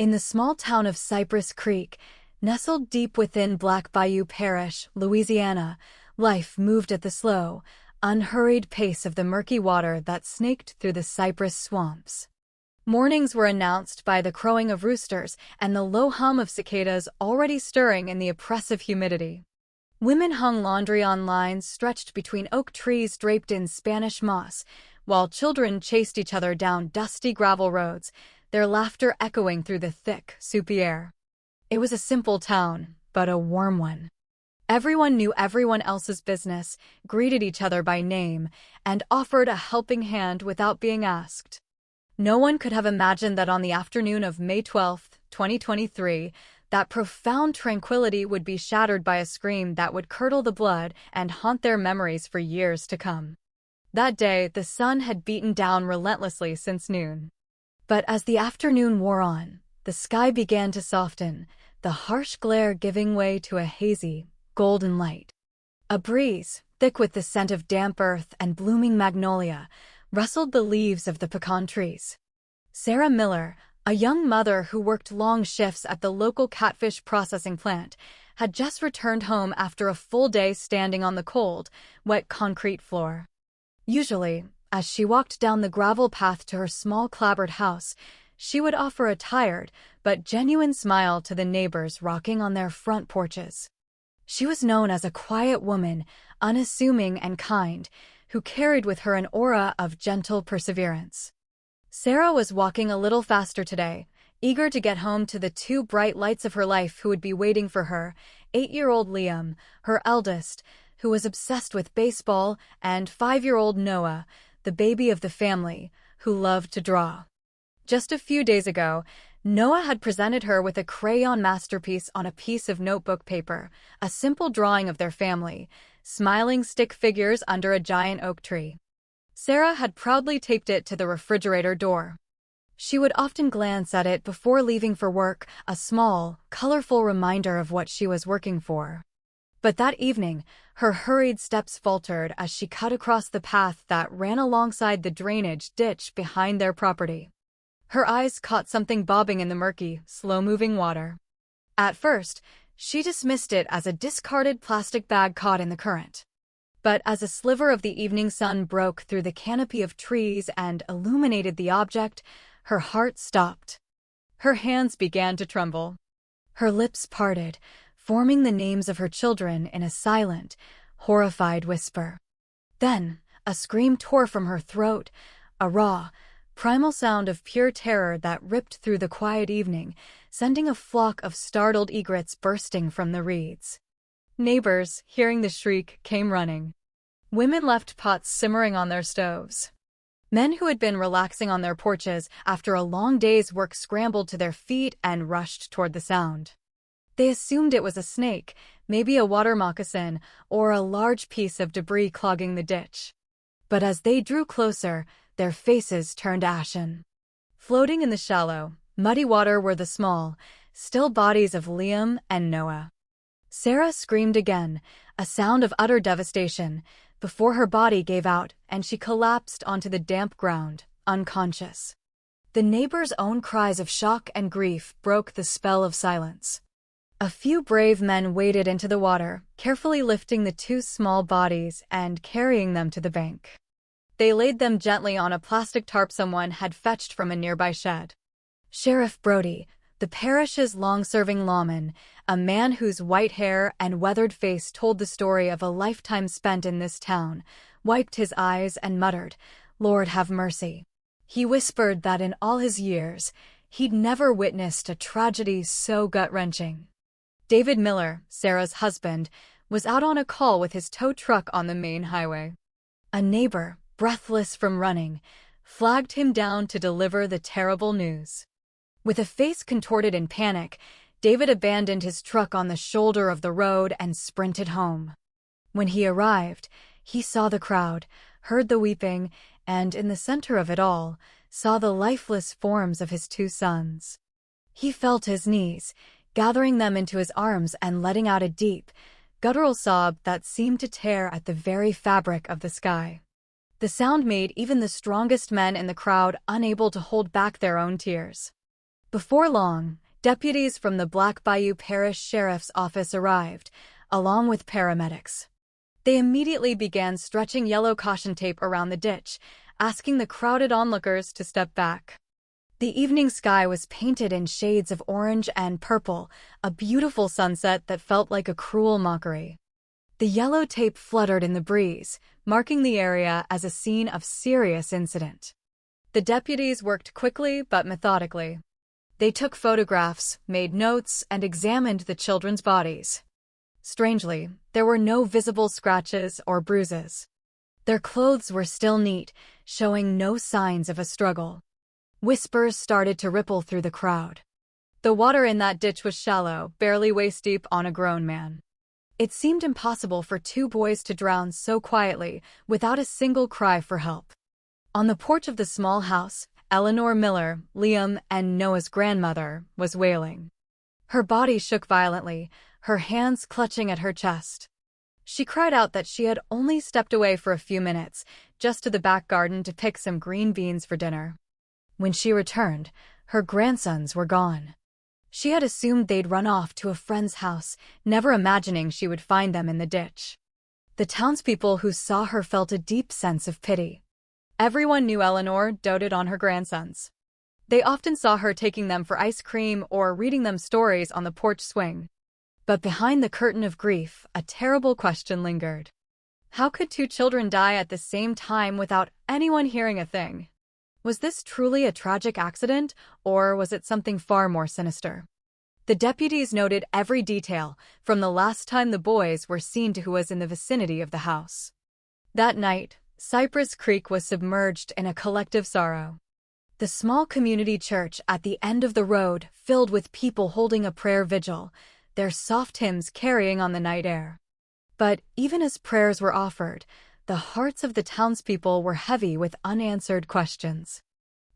In the small town of Cypress Creek, nestled deep within Black Bayou Parish, Louisiana, life moved at the slow, unhurried pace of the murky water that snaked through the cypress swamps. Mornings were announced by the crowing of roosters and the low hum of cicadas already stirring in the oppressive humidity. Women hung laundry on lines stretched between oak trees draped in Spanish moss, while children chased each other down dusty gravel roads, their laughter echoing through the thick, soupy air. It was a simple town, but a warm one. Everyone knew everyone else's business, greeted each other by name, and offered a helping hand without being asked. No one could have imagined that on the afternoon of May 12, 2023, that profound tranquility would be shattered by a scream that would curdle the blood and haunt their memories for years to come. That day, the sun had beaten down relentlessly since noon. But as the afternoon wore on, the sky began to soften, the harsh glare giving way to a hazy, golden light. A breeze, thick with the scent of damp earth and blooming magnolia, rustled the leaves of the pecan trees. Sarah Miller, a young mother who worked long shifts at the local catfish processing plant, had just returned home after a full day standing on the cold, wet concrete floor. Usually, as she walked down the gravel path to her small clapboard house, she would offer a tired but genuine smile to the neighbors rocking on their front porches. She was known as a quiet woman, unassuming and kind, who carried with her an aura of gentle perseverance. Sarah was walking a little faster today, eager to get home to the two bright lights of her life who would be waiting for her, 8-year-old Liam, her eldest, who was obsessed with baseball, and 5-year-old Noah, the baby of the family, who loved to draw. Just a few days ago, Noah had presented her with a crayon masterpiece on a piece of notebook paper, a simple drawing of their family, smiling stick figures under a giant oak tree. Sarah had proudly taped it to the refrigerator door. She would often glance at it before leaving for work, a small, colorful reminder of what she was working for. But that evening, her hurried steps faltered as she cut across the path that ran alongside the drainage ditch behind their property. Her eyes caught something bobbing in the murky, slow-moving water. At first, she dismissed it as a discarded plastic bag caught in the current. But as a sliver of the evening sun broke through the canopy of trees and illuminated the object, her heart stopped. Her hands began to tremble. Her lips parted, forming the names of her children in a silent, horrified whisper. Then, a scream tore from her throat, a raw, primal sound of pure terror that ripped through the quiet evening, sending a flock of startled egrets bursting from the reeds. Neighbors, hearing the shriek, came running. Women left pots simmering on their stoves. Men who had been relaxing on their porches after a long day's work scrambled to their feet and rushed toward the sound. They assumed it was a snake, maybe a water moccasin, or a large piece of debris clogging the ditch. But as they drew closer, their faces turned ashen. Floating in the shallow, muddy water were the small, still bodies of Liam and Noah. Sarah screamed again, a sound of utter devastation, before her body gave out and she collapsed onto the damp ground, unconscious. The neighbors' own cries of shock and grief broke the spell of silence. A few brave men waded into the water, carefully lifting the two small bodies and carrying them to the bank. They laid them gently on a plastic tarp someone had fetched from a nearby shed. Sheriff Brody, the parish's long-serving lawman, a man whose white hair and weathered face told the story of a lifetime spent in this town, wiped his eyes and muttered, "Lord have mercy." He whispered that in all his years, he'd never witnessed a tragedy so gut-wrenching. David Miller, Sarah's husband, was out on a call with his tow truck on the main highway. A neighbor, breathless from running, flagged him down to deliver the terrible news. With a face contorted in panic, David abandoned his truck on the shoulder of the road and sprinted home. When he arrived, he saw the crowd, heard the weeping, and in the center of it all, saw the lifeless forms of his two sons. He fell to his knees, gathering them into his arms and letting out a deep, guttural sob that seemed to tear at the very fabric of the sky. The sound made even the strongest men in the crowd unable to hold back their own tears. Before long, deputies from the Black Bayou Parish Sheriff's Office arrived, along with paramedics. They immediately began stretching yellow caution tape around the ditch, asking the crowded onlookers to step back. The evening sky was painted in shades of orange and purple, a beautiful sunset that felt like a cruel mockery. The yellow tape fluttered in the breeze, marking the area as a scene of serious incident. The deputies worked quickly but methodically. They took photographs, made notes, and examined the children's bodies. Strangely, there were no visible scratches or bruises. Their clothes were still neat, showing no signs of a struggle. Whispers started to ripple through the crowd. The water in that ditch was shallow, barely waist-deep on a grown man. It seemed impossible for two boys to drown so quietly, without a single cry for help. On the porch of the small house, Eleanor Miller, Liam, and Noah's grandmother, was wailing. Her body shook violently, her hands clutching at her chest. She cried out that she had only stepped away for a few minutes, just to the back garden to pick some green beans for dinner. When she returned, her grandsons were gone. She had assumed they'd run off to a friend's house, never imagining she would find them in the ditch. The townspeople who saw her felt a deep sense of pity. Everyone knew Eleanor doted on her grandsons. They often saw her taking them for ice cream or reading them stories on the porch swing. But behind the curtain of grief, a terrible question lingered. How could two children die at the same time without anyone hearing a thing? Was this truly a tragic accident, or was it something far more sinister? The deputies noted every detail, from the last time the boys were seen to who was in the vicinity of the house. That night, Cypress Creek was submerged in a collective sorrow. The small community church at the end of the road filled with people holding a prayer vigil, their soft hymns carrying on the night air. But even as prayers were offered, the hearts of the townspeople were heavy with unanswered questions.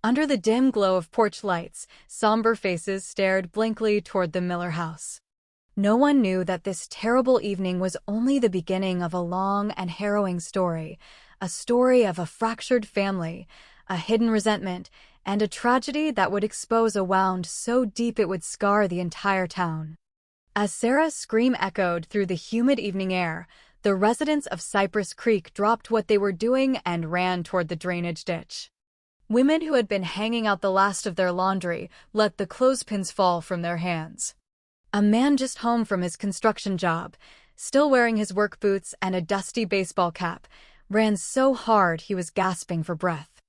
Under the dim glow of porch lights, somber faces stared blankly toward the Miller house. No one knew that this terrible evening was only the beginning of a long and harrowing story, a story of a fractured family, a hidden resentment, and a tragedy that would expose a wound so deep it would scar the entire town. As Sarah's scream echoed through the humid evening air, the residents of Cypress Creek dropped what they were doing and ran toward the drainage ditch. Women who had been hanging out the last of their laundry let the clothespins fall from their hands. A man just home from his construction job, still wearing his work boots and a dusty baseball cap, ran so hard he was gasping for breath.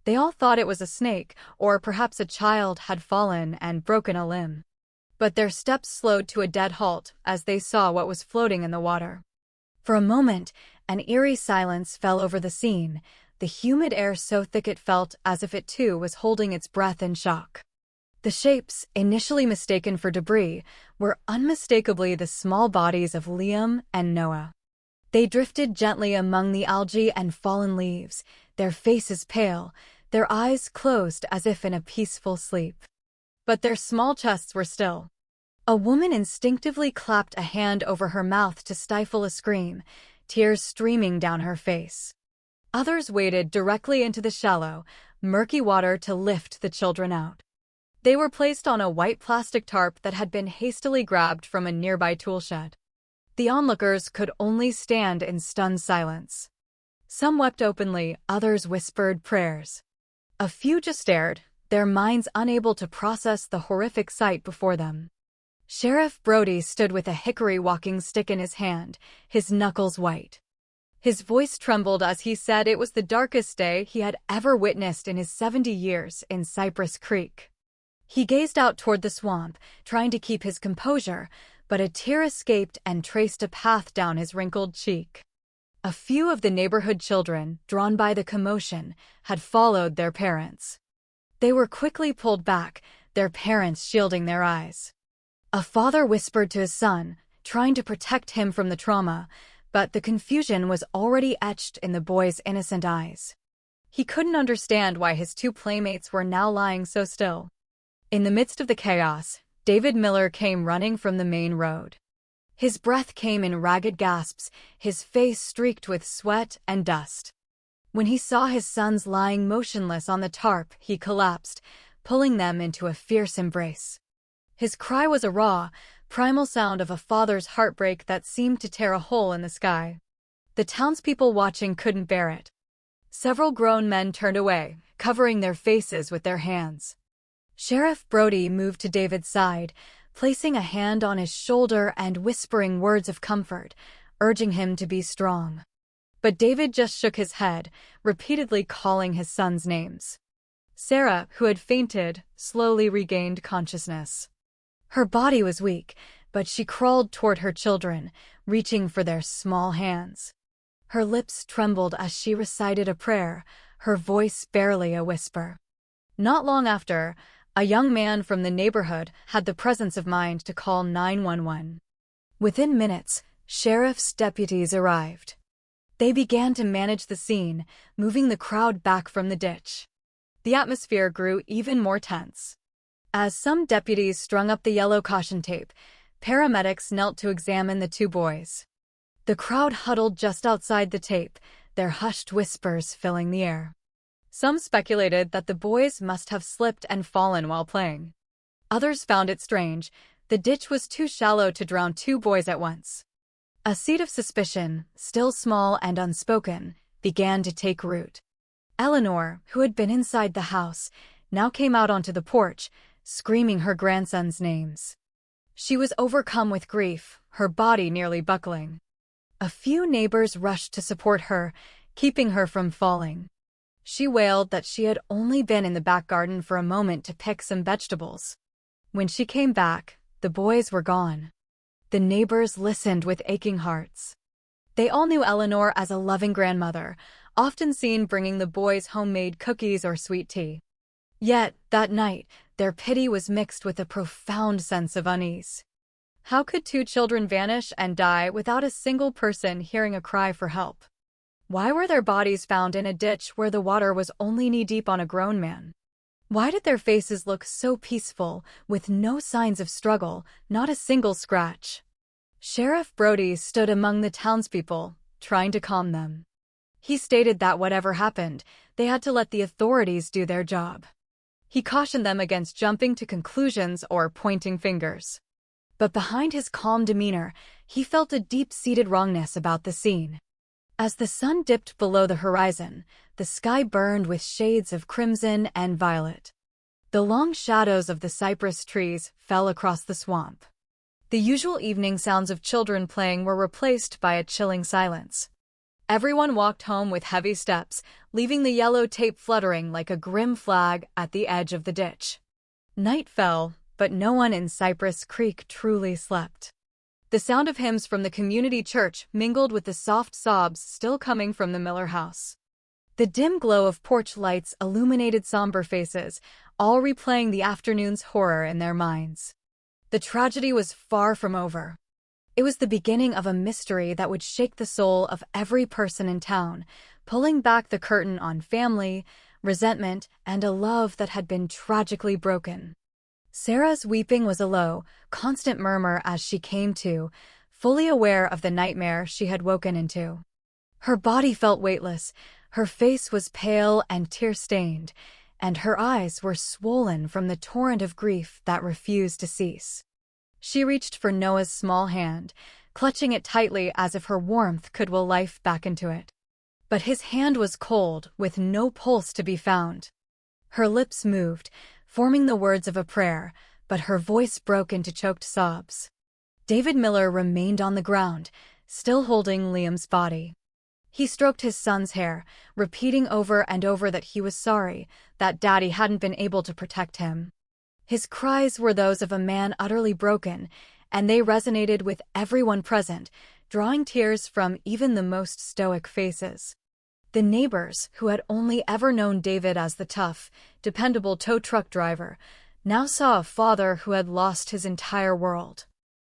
They all thought it was a snake, or perhaps a child had fallen and broken a limb. But their steps slowed to a dead halt as they saw what was floating in the water. For a moment, an eerie silence fell over the scene, the humid air so thick it felt as if it too was holding its breath in shock. The shapes, initially mistaken for debris, were unmistakably the small bodies of Liam and Noah. They drifted gently among the algae and fallen leaves, their faces pale, their eyes closed as if in a peaceful sleep. But their small chests were still. A woman instinctively clapped a hand over her mouth to stifle a scream, tears streaming down her face. Others waded directly into the shallow, murky water to lift the children out. They were placed on a white plastic tarp that had been hastily grabbed from a nearby tool shed. The onlookers could only stand in stunned silence. Some wept openly, others whispered prayers. A few just stared, their minds unable to process the horrific sight before them. Sheriff Brody stood with a hickory walking stick in his hand, his knuckles white. His voice trembled as he said it was the darkest day he had ever witnessed in his 70 years in Cypress Creek. He gazed out toward the swamp, trying to keep his composure, but a tear escaped and traced a path down his wrinkled cheek. A few of the neighborhood children, drawn by the commotion, had followed their parents. They were quickly pulled back, their parents shielding their eyes. A father whispered to his son, trying to protect him from the trauma, but the confusion was already etched in the boy's innocent eyes. He couldn't understand why his two playmates were now lying so still. In the midst of the chaos, David Miller came running from the main road. His breath came in ragged gasps, his face streaked with sweat and dust. When he saw his sons lying motionless on the tarp, he collapsed, pulling them into a fierce embrace. His cry was a raw, primal sound of a father's heartbreak that seemed to tear a hole in the sky. The townspeople watching couldn't bear it. Several grown men turned away, covering their faces with their hands. Sheriff Brody moved to David's side, placing a hand on his shoulder and whispering words of comfort, urging him to be strong. But David just shook his head, repeatedly calling his sons' names. Sarah, who had fainted, slowly regained consciousness. Her body was weak, but she crawled toward her children, reaching for their small hands. Her lips trembled as she recited a prayer, her voice barely a whisper. Not long after, a young man from the neighborhood had the presence of mind to call 911. Within minutes, sheriff's deputies arrived. They began to manage the scene, moving the crowd back from the ditch. The atmosphere grew even more tense. As some deputies strung up the yellow caution tape, paramedics knelt to examine the two boys. The crowd huddled just outside the tape, their hushed whispers filling the air. Some speculated that the boys must have slipped and fallen while playing. Others found it strange. The ditch was too shallow to drown two boys at once. A seed of suspicion, still small and unspoken, began to take root. Eleanor, who had been inside the house, now came out onto the porch, screaming her grandsons' names. She was overcome with grief, her body nearly buckling. A few neighbors rushed to support her, keeping her from falling. She wailed that she had only been in the back garden for a moment to pick some vegetables. When she came back, the boys were gone. The neighbors listened with aching hearts. They all knew Eleanor as a loving grandmother, often seen bringing the boys homemade cookies or sweet tea. Yet, that night, their pity was mixed with a profound sense of unease. How could two children vanish and die without a single person hearing a cry for help? Why were their bodies found in a ditch where the water was only knee-deep on a grown man? Why did their faces look so peaceful, with no signs of struggle, not a single scratch? Sheriff Brody stood among the townspeople, trying to calm them. He stated that whatever happened, they had to let the authorities do their job. He cautioned them against jumping to conclusions or pointing fingers. But behind his calm demeanor, he felt a deep-seated wrongness about the scene. As the sun dipped below the horizon, the sky burned with shades of crimson and violet. The long shadows of the cypress trees fell across the swamp. The usual evening sounds of children playing were replaced by a chilling silence. Everyone walked home with heavy steps, leaving the yellow tape fluttering like a grim flag at the edge of the ditch. Night fell, but no one in Cypress Creek truly slept. The sound of hymns from the community church mingled with the soft sobs still coming from the Miller house. The dim glow of porch lights illuminated somber faces, all replaying the afternoon's horror in their minds. The tragedy was far from over. It was the beginning of a mystery that would shake the soul of every person in town, pulling back the curtain on family, resentment, and a love that had been tragically broken. Sarah's weeping was a low, constant murmur as she came to, fully aware of the nightmare she had woken into. Her body felt weightless, her face was pale and tear-stained, and her eyes were swollen from the torrent of grief that refused to cease. She reached for Noah's small hand, clutching it tightly as if her warmth could will life back into it. But his hand was cold, with no pulse to be found. Her lips moved, forming the words of a prayer, but her voice broke into choked sobs. David Miller remained on the ground, still holding Liam's body. He stroked his son's hair, repeating over and over that he was sorry, that Daddy hadn't been able to protect him. His cries were those of a man utterly broken, and they resonated with everyone present, drawing tears from even the most stoic faces. The neighbors, who had only ever known David as the tough, dependable tow truck driver, now saw a father who had lost his entire world.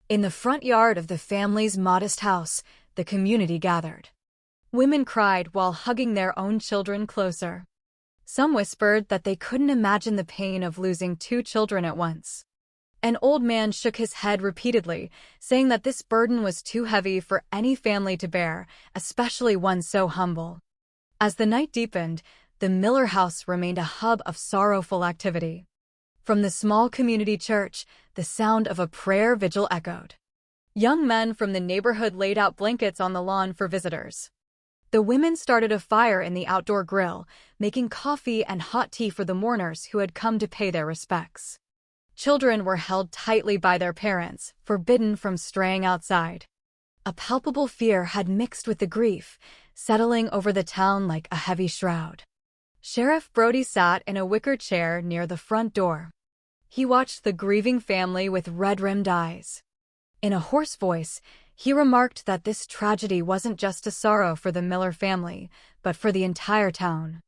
In the front yard of the family's modest house, the community gathered. Women cried while hugging their own children closer. Some whispered that they couldn't imagine the pain of losing two children at once. An old man shook his head repeatedly, saying that this burden was too heavy for any family to bear, especially one so humble. As the night deepened, the Miller house remained a hub of sorrowful activity. From the small community church, the sound of a prayer vigil echoed. Young men from the neighborhood laid out blankets on the lawn for visitors. The women started a fire in the outdoor grill, making coffee and hot tea for the mourners who had come to pay their respects. Children were held tightly by their parents, forbidden from straying outside. A palpable fear had mixed with the grief, settling over the town like a heavy shroud. Sheriff Brody sat in a wicker chair near the front door. He watched the grieving family with red-rimmed eyes. In a hoarse voice, he remarked that this tragedy wasn't just a sorrow for the Miller family, but for the entire town.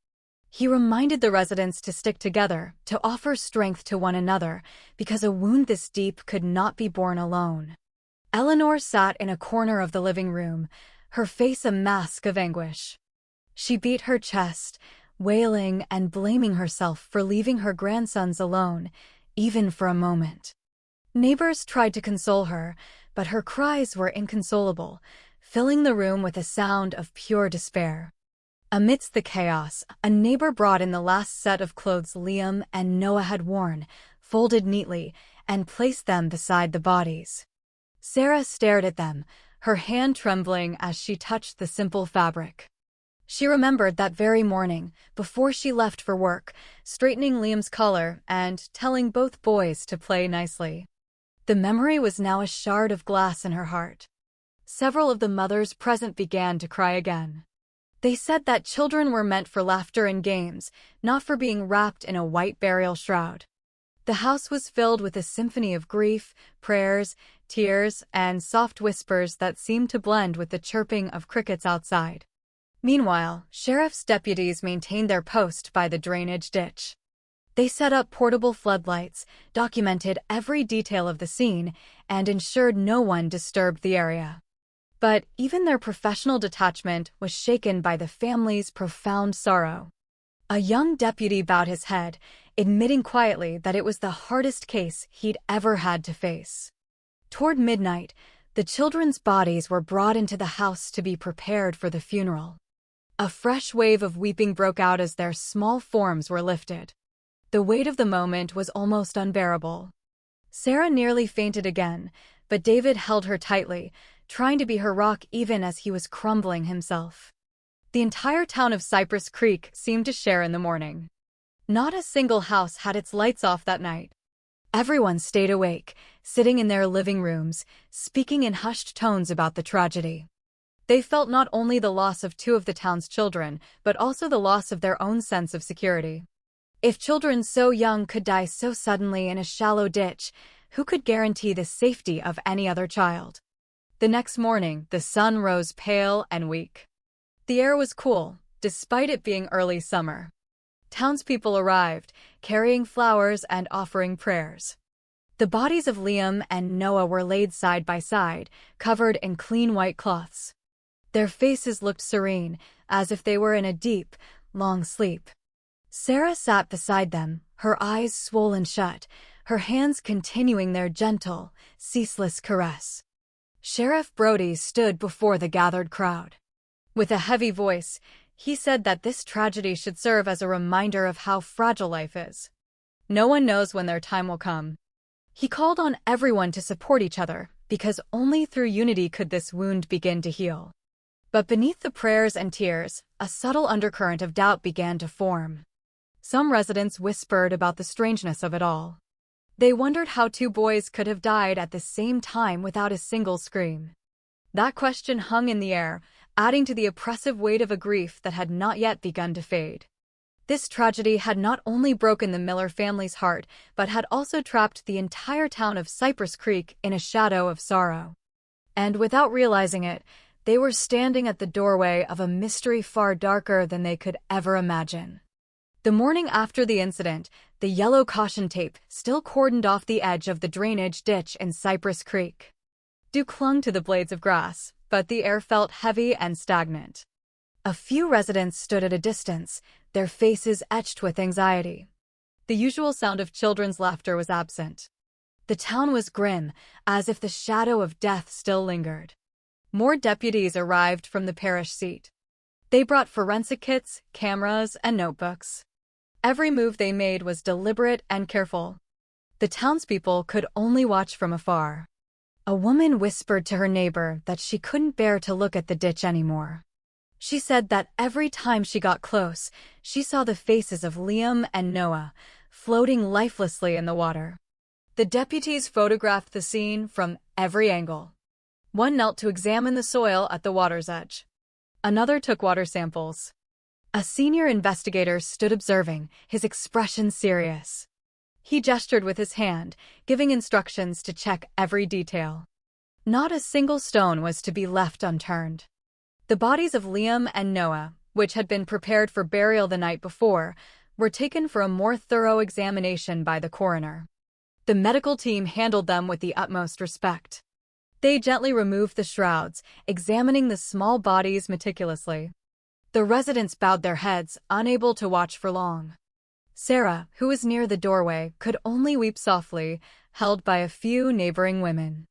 He reminded the residents to stick together, to offer strength to one another, because a wound this deep could not be borne alone. Eleanor sat in a corner of the living room, her face a mask of anguish. She beat her chest, wailing and blaming herself for leaving her grandsons alone, even for a moment. Neighbors tried to console her, but her cries were inconsolable, filling the room with a sound of pure despair. Amidst the chaos, a neighbor brought in the last set of clothes Liam and Noah had worn, folded neatly, and placed them beside the bodies. Sarah stared at them, her hand trembling as she touched the simple fabric. She remembered that very morning, before she left for work, straightening Liam's collar and telling both boys to play nicely. The memory was now a shard of glass in her heart. Several of the mothers present began to cry again. They said that children were meant for laughter and games, not for being wrapped in a white burial shroud. The house was filled with a symphony of grief, prayers, tears, and soft whispers that seemed to blend with the chirping of crickets outside. Meanwhile, sheriff's deputies maintained their post by the drainage ditch. They set up portable floodlights, documented every detail of the scene, and ensured no one disturbed the area. But even their professional detachment was shaken by the family's profound sorrow. A young deputy bowed his head, admitting quietly that it was the hardest case he'd ever had to face. Toward midnight, the children's bodies were brought into the house to be prepared for the funeral. A fresh wave of weeping broke out as their small forms were lifted. The weight of the moment was almost unbearable. Sarah nearly fainted again, but David held her tightly, trying to be her rock even as he was crumbling himself. The entire town of Cypress Creek seemed to share in the mourning. Not a single house had its lights off that night. Everyone stayed awake, sitting in their living rooms, speaking in hushed tones about the tragedy. They felt not only the loss of two of the town's children, but also the loss of their own sense of security. If children so young could die so suddenly in a shallow ditch, who could guarantee the safety of any other child? The next morning, the sun rose pale and weak. The air was cool, despite it being early summer. Townspeople arrived, carrying flowers and offering prayers. The bodies of Liam and Noah were laid side by side, covered in clean white cloths. Their faces looked serene, as if they were in a deep, long sleep. Sarah sat beside them, her eyes swollen shut, her hands continuing their gentle, ceaseless caress. Sheriff Brody stood before the gathered crowd. With a heavy voice, he said that this tragedy should serve as a reminder of how fragile life is. No one knows when their time will come. He called on everyone to support each other, because only through unity could this wound begin to heal. But beneath the prayers and tears, a subtle undercurrent of doubt began to form. Some residents whispered about the strangeness of it all. They wondered how two boys could have died at the same time without a single scream. That question hung in the air, adding to the oppressive weight of a grief that had not yet begun to fade. This tragedy had not only broken the Miller family's heart, but had also trapped the entire town of Cypress Creek in a shadow of sorrow. And without realizing it, they were standing at the doorway of a mystery far darker than they could ever imagine. The morning after the incident, the yellow caution tape still cordoned off the edge of the drainage ditch in Cypress Creek. Dew clung to the blades of grass, but the air felt heavy and stagnant. A few residents stood at a distance, their faces etched with anxiety. The usual sound of children's laughter was absent. The town was grim, as if the shadow of death still lingered. More deputies arrived from the parish seat. They brought forensic kits, cameras, and notebooks. Every move they made was deliberate and careful. The townspeople could only watch from afar. A woman whispered to her neighbor that she couldn't bear to look at the ditch anymore. She said that every time she got close, she saw the faces of Liam and Noah, floating lifelessly in the water. The deputies photographed the scene from every angle. One knelt to examine the soil at the water's edge. Another took water samples. A senior investigator stood observing, his expression serious. He gestured with his hand, giving instructions to check every detail. Not a single stone was to be left unturned. The bodies of Liam and Noah, which had been prepared for burial the night before, were taken for a more thorough examination by the coroner. The medical team handled them with the utmost respect. They gently removed the shrouds, examining the small bodies meticulously. The residents bowed their heads, unable to watch for long. Sarah, who was near the doorway, could only weep softly, held by a few neighboring women.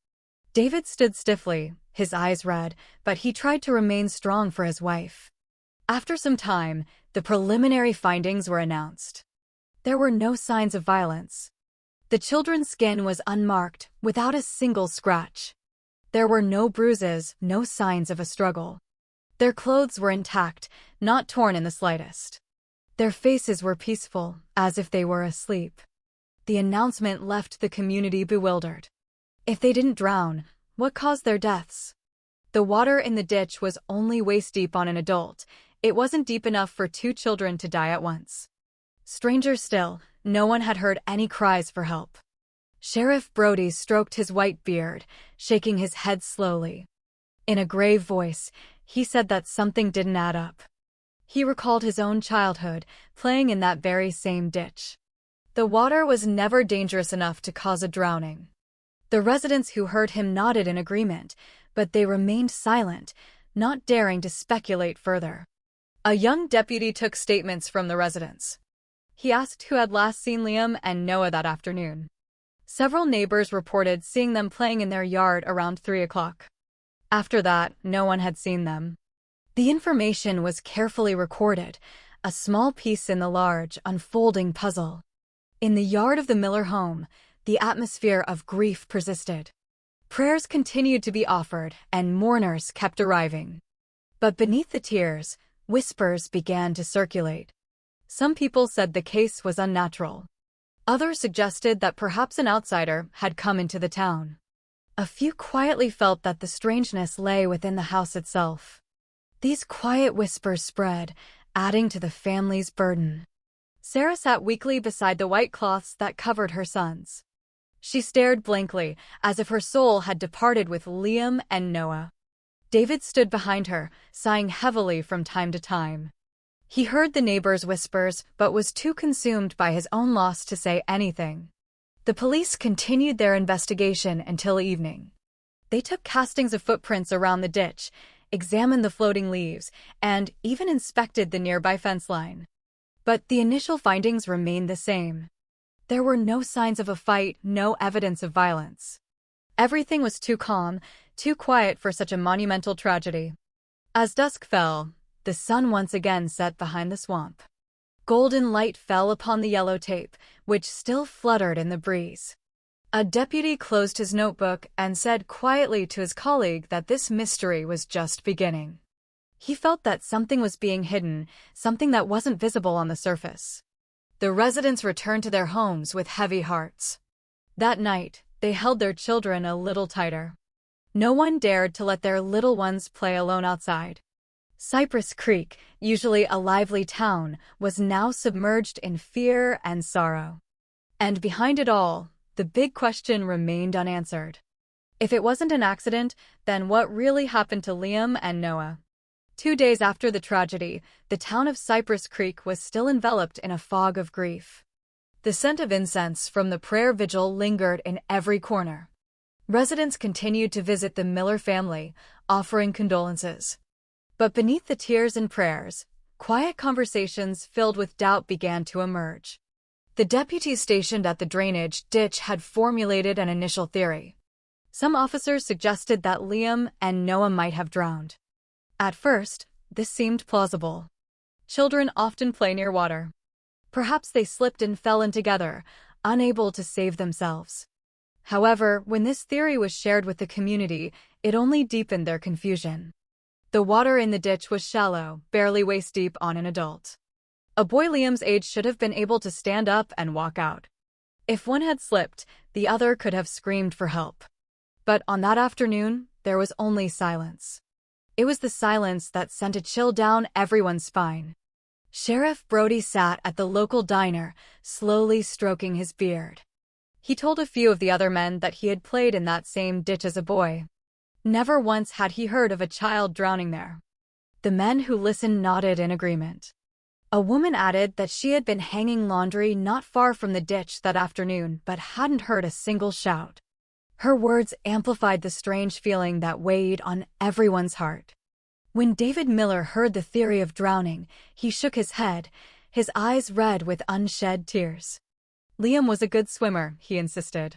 David stood stiffly, his eyes red, but he tried to remain strong for his wife. After some time, the preliminary findings were announced. There were no signs of violence. The children's skin was unmarked, without a single scratch. There were no bruises, no signs of a struggle. Their clothes were intact, not torn in the slightest. Their faces were peaceful, as if they were asleep. The announcement left the community bewildered. If they didn't drown, what caused their deaths? The water in the ditch was only waist-deep on an adult. It wasn't deep enough for two children to die at once. Stranger still, no one had heard any cries for help. Sheriff Brody stroked his white beard, shaking his head slowly. In a grave voice, he said that something didn't add up. He recalled his own childhood, playing in that very same ditch. The water was never dangerous enough to cause a drowning. The residents who heard him nodded in agreement, but they remained silent, not daring to speculate further. A young deputy took statements from the residents. He asked who had last seen Liam and Noah that afternoon. Several neighbors reported seeing them playing in their yard around 3 o'clock. After that, no one had seen them. The information was carefully recorded, a small piece in the large, unfolding puzzle. In the yard of the Miller home, the atmosphere of grief persisted. Prayers continued to be offered, and mourners kept arriving. But beneath the tears, whispers began to circulate. Some people said the case was unnatural. Others suggested that perhaps an outsider had come into the town. A few quietly felt that the strangeness lay within the house itself. These quiet whispers spread, adding to the family's burden. Sarah sat weakly beside the white cloths that covered her sons. She stared blankly, as if her soul had departed with Liam and Noah. David stood behind her, sighing heavily from time to time. He heard the neighbors' whispers, but was too consumed by his own loss to say anything. The police continued their investigation until evening. They took castings of footprints around the ditch, examined the floating leaves, and even inspected the nearby fence line. But the initial findings remained the same. There were no signs of a fight, no evidence of violence. Everything was too calm, too quiet for such a monumental tragedy. As dusk fell, the sun once again set behind the swamp. Golden light fell upon the yellow tape, which still fluttered in the breeze. A deputy closed his notebook and said quietly to his colleague that this mystery was just beginning. He felt that something was being hidden, something that wasn't visible on the surface. The residents returned to their homes with heavy hearts. That night, they held their children a little tighter. No one dared to let their little ones play alone outside. Cypress Creek, usually a lively town, was now submerged in fear and sorrow. And behind it all, the big question remained unanswered. If it wasn't an accident, then what really happened to Liam and Noah? 2 days after the tragedy, the town of Cypress Creek was still enveloped in a fog of grief. The scent of incense from the prayer vigil lingered in every corner. Residents continued to visit the Miller family, offering condolences. But beneath the tears and prayers, quiet conversations filled with doubt began to emerge. The deputies stationed at the drainage ditch had formulated an initial theory. Some officers suggested that Liam and Noah might have drowned. At first, this seemed plausible. Children often play near water. Perhaps they slipped and fell in together, unable to save themselves. However, when this theory was shared with the community, it only deepened their confusion. The water in the ditch was shallow, barely waist-deep on an adult. A boy Liam's age should have been able to stand up and walk out. If one had slipped, the other could have screamed for help. But on that afternoon, there was only silence. It was the silence that sent a chill down everyone's spine. Sheriff Brody sat at the local diner, slowly stroking his beard. He told a few of the other men that he had played in that same ditch as a boy. Never once had he heard of a child drowning there. The men who listened nodded in agreement. A woman added that she had been hanging laundry not far from the ditch that afternoon but hadn't heard a single shout. Her words amplified the strange feeling that weighed on everyone's heart. When David Miller heard the theory of drowning, he shook his head, his eyes red with unshed tears. Liam was a good swimmer, he insisted.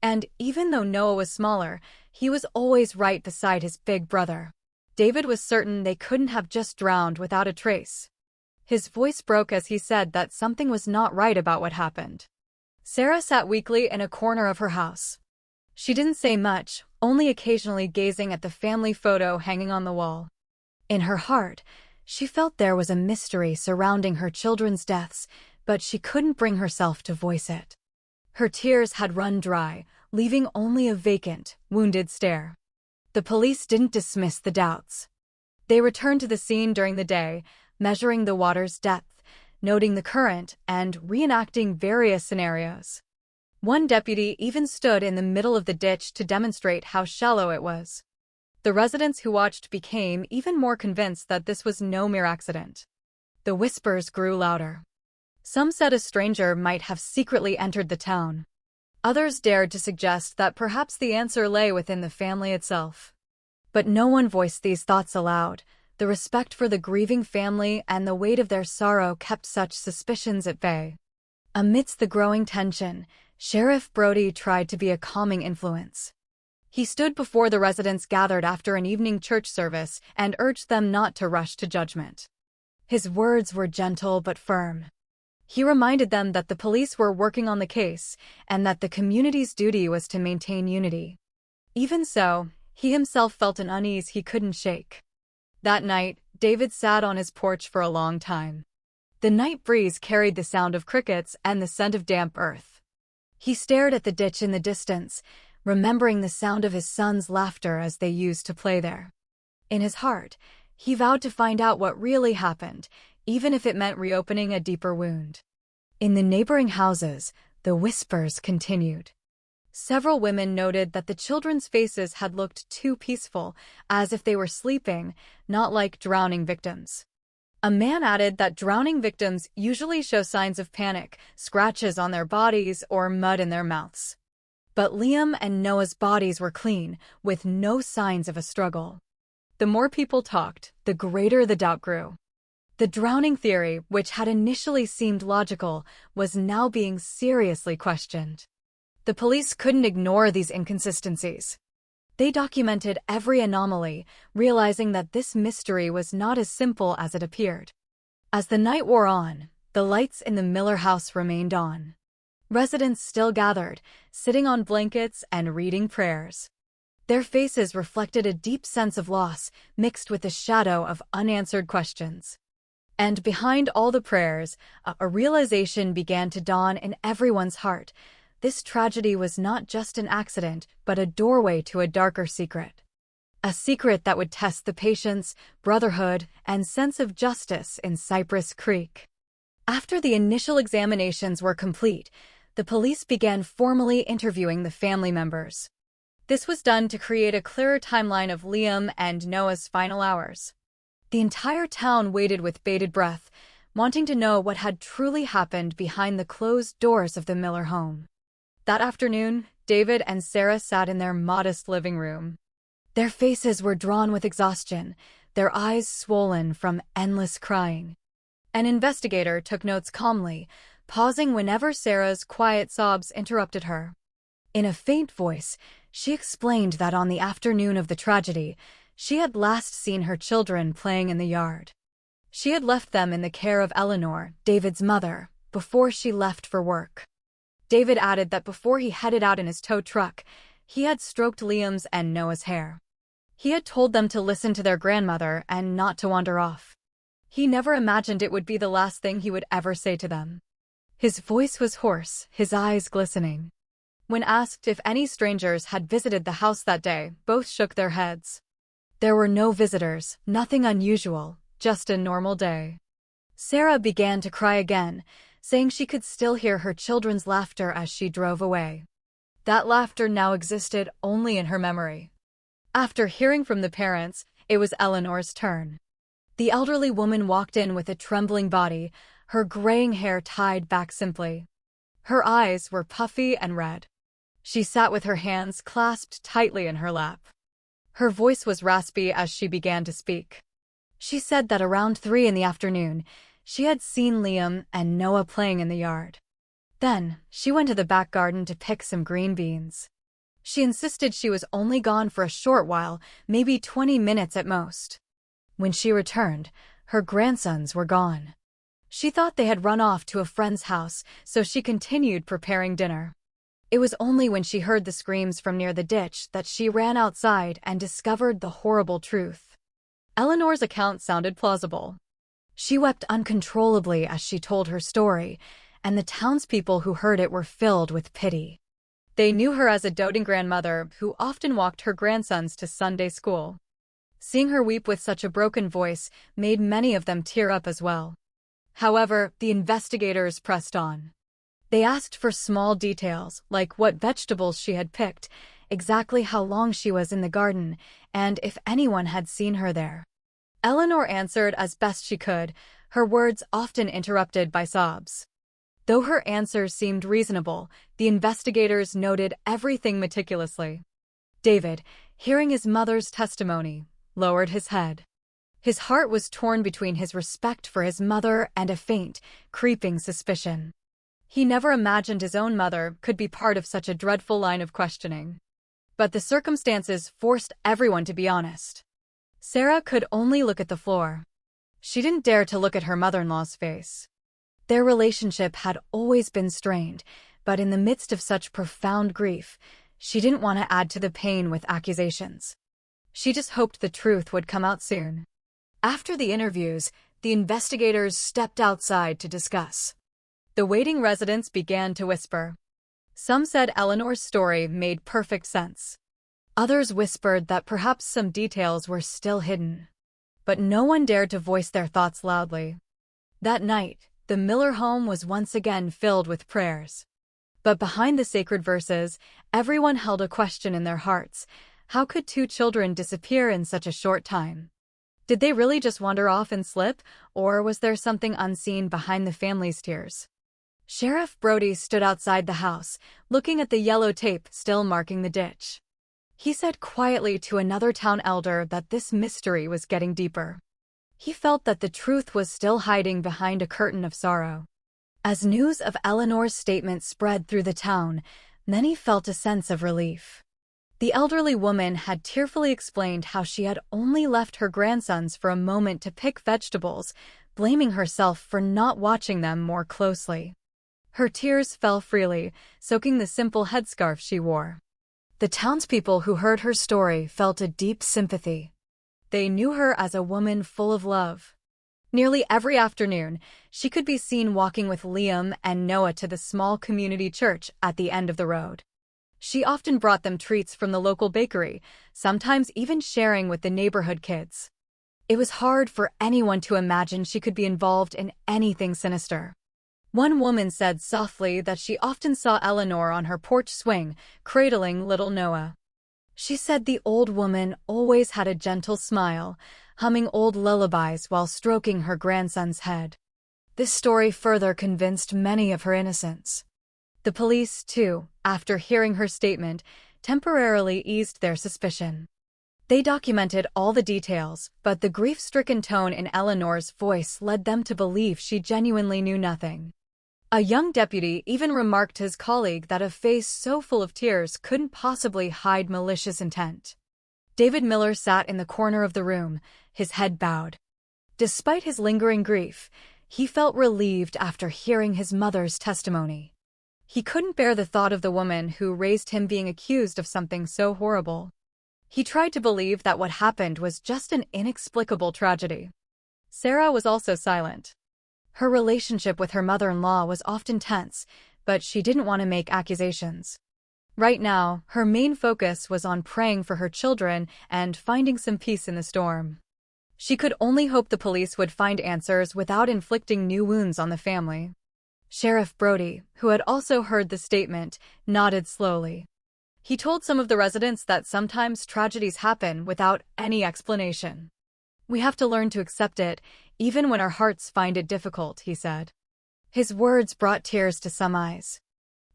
And even though Noah was smaller, he was always right beside his big brother. David was certain they couldn't have just drowned without a trace. His voice broke as he said that something was not right about what happened. Sarah sat weakly in a corner of her house. She didn't say much, only occasionally gazing at the family photo hanging on the wall. In her heart, she felt there was a mystery surrounding her children's deaths, but she couldn't bring herself to voice it. Her tears had run dry, leaving only a vacant, wounded stare. The police didn't dismiss the doubts. They returned to the scene during the day, measuring the water's depth, noting the current, and reenacting various scenarios. One deputy even stood in the middle of the ditch to demonstrate how shallow it was. The residents who watched became even more convinced that this was no mere accident. The whispers grew louder. Some said a stranger might have secretly entered the town. Others dared to suggest that perhaps the answer lay within the family itself. But no one voiced these thoughts aloud. The respect for the grieving family and the weight of their sorrow kept such suspicions at bay. Amidst the growing tension, Sheriff Brody tried to be a calming influence. He stood before the residents gathered after an evening church service and urged them not to rush to judgment. His words were gentle but firm. He reminded them that the police were working on the case and that the community's duty was to maintain unity. Even so, he himself felt an unease he couldn't shake. That night, David sat on his porch for a long time. The night breeze carried the sound of crickets and the scent of damp earth. He stared at the ditch in the distance, remembering the sound of his son's laughter as they used to play there. In his heart, he vowed to find out what really happened, even if it meant reopening a deeper wound. In the neighboring houses, the whispers continued. Several women noted that the children's faces had looked too peaceful, as if they were sleeping, not like drowning victims. A man added that drowning victims usually show signs of panic, scratches on their bodies, or mud in their mouths. But Liam and Noah's bodies were clean, with no signs of a struggle. The more people talked, the greater the doubt grew. The drowning theory, which had initially seemed logical, was now being seriously questioned. The police couldn't ignore these inconsistencies. They documented every anomaly, realizing that this mystery was not as simple as it appeared. As the night wore on, the lights in the Miller house remained on. Residents still gathered, sitting on blankets and reading prayers. Their faces reflected a deep sense of loss, mixed with the shadow of unanswered questions. And behind all the prayers, a realization began to dawn in everyone's heart. This tragedy was not just an accident, but a doorway to a darker secret. A secret that would test the patience, brotherhood, and sense of justice in Cypress Creek. After the initial examinations were complete, the police began formally interviewing the family members. This was done to create a clearer timeline of Liam and Noah's final hours. The entire town waited with bated breath, wanting to know what had truly happened behind the closed doors of the Miller home. That afternoon, David and Sarah sat in their modest living room. Their faces were drawn with exhaustion, their eyes swollen from endless crying. An investigator took notes calmly, pausing whenever Sarah's quiet sobs interrupted her. In a faint voice, she explained that on the afternoon of the tragedy, she had last seen her children playing in the yard. She had left them in the care of Eleanor, David's mother, before she left for work. David added that before he headed out in his tow truck, he had stroked Liam's and Noah's hair. He had told them to listen to their grandmother and not to wander off. He never imagined it would be the last thing he would ever say to them. His voice was hoarse, his eyes glistening. When asked if any strangers had visited the house that day, both shook their heads. There were no visitors, nothing unusual, just a normal day. Sarah began to cry again, saying she could still hear her children's laughter as she drove away. That laughter now existed only in her memory. After hearing from the parents, it was Eleanor's turn. The elderly woman walked in with a trembling body, her graying hair tied back simply. Her eyes were puffy and red. She sat with her hands clasped tightly in her lap. Her voice was raspy as she began to speak. She said that around 3 in the afternoon, she had seen Liam and Noah playing in the yard. Then, she went to the back garden to pick some green beans. She insisted she was only gone for a short while, maybe 20 minutes at most. When she returned, her grandsons were gone. She thought they had run off to a friend's house, so she continued preparing dinner. It was only when she heard the screams from near the ditch that she ran outside and discovered the horrible truth. Eleanor's account sounded plausible. She wept uncontrollably as she told her story, and the townspeople who heard it were filled with pity. They knew her as a doting grandmother who often walked her grandsons to Sunday school. Seeing her weep with such a broken voice made many of them tear up as well. However, the investigators pressed on. They asked for small details, like what vegetables she had picked, exactly how long she was in the garden, and if anyone had seen her there. Eleanor answered as best she could, her words often interrupted by sobs. Though her answers seemed reasonable, the investigators noted everything meticulously. David, hearing his mother's testimony, lowered his head. His heart was torn between his respect for his mother and a faint, creeping suspicion. He never imagined his own mother could be part of such a dreadful line of questioning. But the circumstances forced everyone to be honest. Sarah could only look at the floor. She didn't dare to look at her mother-in-law's face. Their relationship had always been strained, but in the midst of such profound grief, she didn't want to add to the pain with accusations. She just hoped the truth would come out soon. After the interviews, the investigators stepped outside to discuss. The waiting residents began to whisper. Some said Eleanor's story made perfect sense. Others whispered that perhaps some details were still hidden. But no one dared to voice their thoughts loudly. That night, the Miller home was once again filled with prayers. But behind the sacred verses, everyone held a question in their hearts. How could 2 children disappear in such a short time? Did they really just wander off and slip, or was there something unseen behind the family's tears? Sheriff Brody stood outside the house, looking at the yellow tape still marking the ditch. He said quietly to another town elder that this mystery was getting deeper. He felt that the truth was still hiding behind a curtain of sorrow. As news of Eleanor's statement spread through the town, many felt a sense of relief. The elderly woman had tearfully explained how she had only left her grandsons for a moment to pick vegetables, blaming herself for not watching them more closely. Her tears fell freely, soaking the simple headscarf she wore. The townspeople who heard her story felt a deep sympathy. They knew her as a woman full of love. Nearly every afternoon, she could be seen walking with Liam and Noah to the small community church at the end of the road. She often brought them treats from the local bakery, sometimes even sharing with the neighborhood kids. It was hard for anyone to imagine she could be involved in anything sinister. One woman said softly that she often saw Eleanor on her porch swing, cradling little Noah. She said the old woman always had a gentle smile, humming old lullabies while stroking her grandson's head. This story further convinced many of her innocence. The police, too, after hearing her statement, temporarily eased their suspicion. They documented all the details, but the grief-stricken tone in Eleanor's voice led them to believe she genuinely knew nothing. A young deputy even remarked to his colleague that a face so full of tears couldn't possibly hide malicious intent. David Miller sat in the corner of the room, his head bowed. Despite his lingering grief, he felt relieved after hearing his mother's testimony. He couldn't bear the thought of the woman who raised him being accused of something so horrible. He tried to believe that what happened was just an inexplicable tragedy. Sarah was also silent. Her relationship with her mother-in-law was often tense, but she didn't want to make accusations. Right now, her main focus was on praying for her children and finding some peace in the storm. She could only hope the police would find answers without inflicting new wounds on the family. Sheriff Brody, who had also heard the statement, nodded slowly. He told some of the residents that sometimes tragedies happen without any explanation. We have to learn to accept it, even when our hearts find it difficult, he said. His words brought tears to some eyes.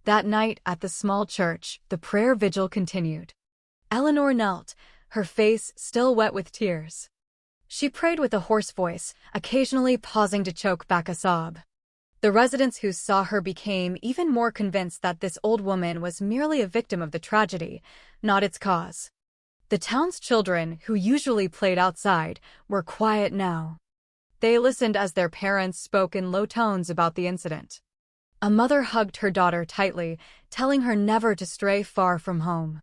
That night at the small church, the prayer vigil continued. Eleanor knelt, her face still wet with tears. She prayed with a hoarse voice, occasionally pausing to choke back a sob. The residents who saw her became even more convinced that this old woman was merely a victim of the tragedy, not its cause. The town's children, who usually played outside, were quiet now. They listened as their parents spoke in low tones about the incident. A mother hugged her daughter tightly, telling her never to stray far from home.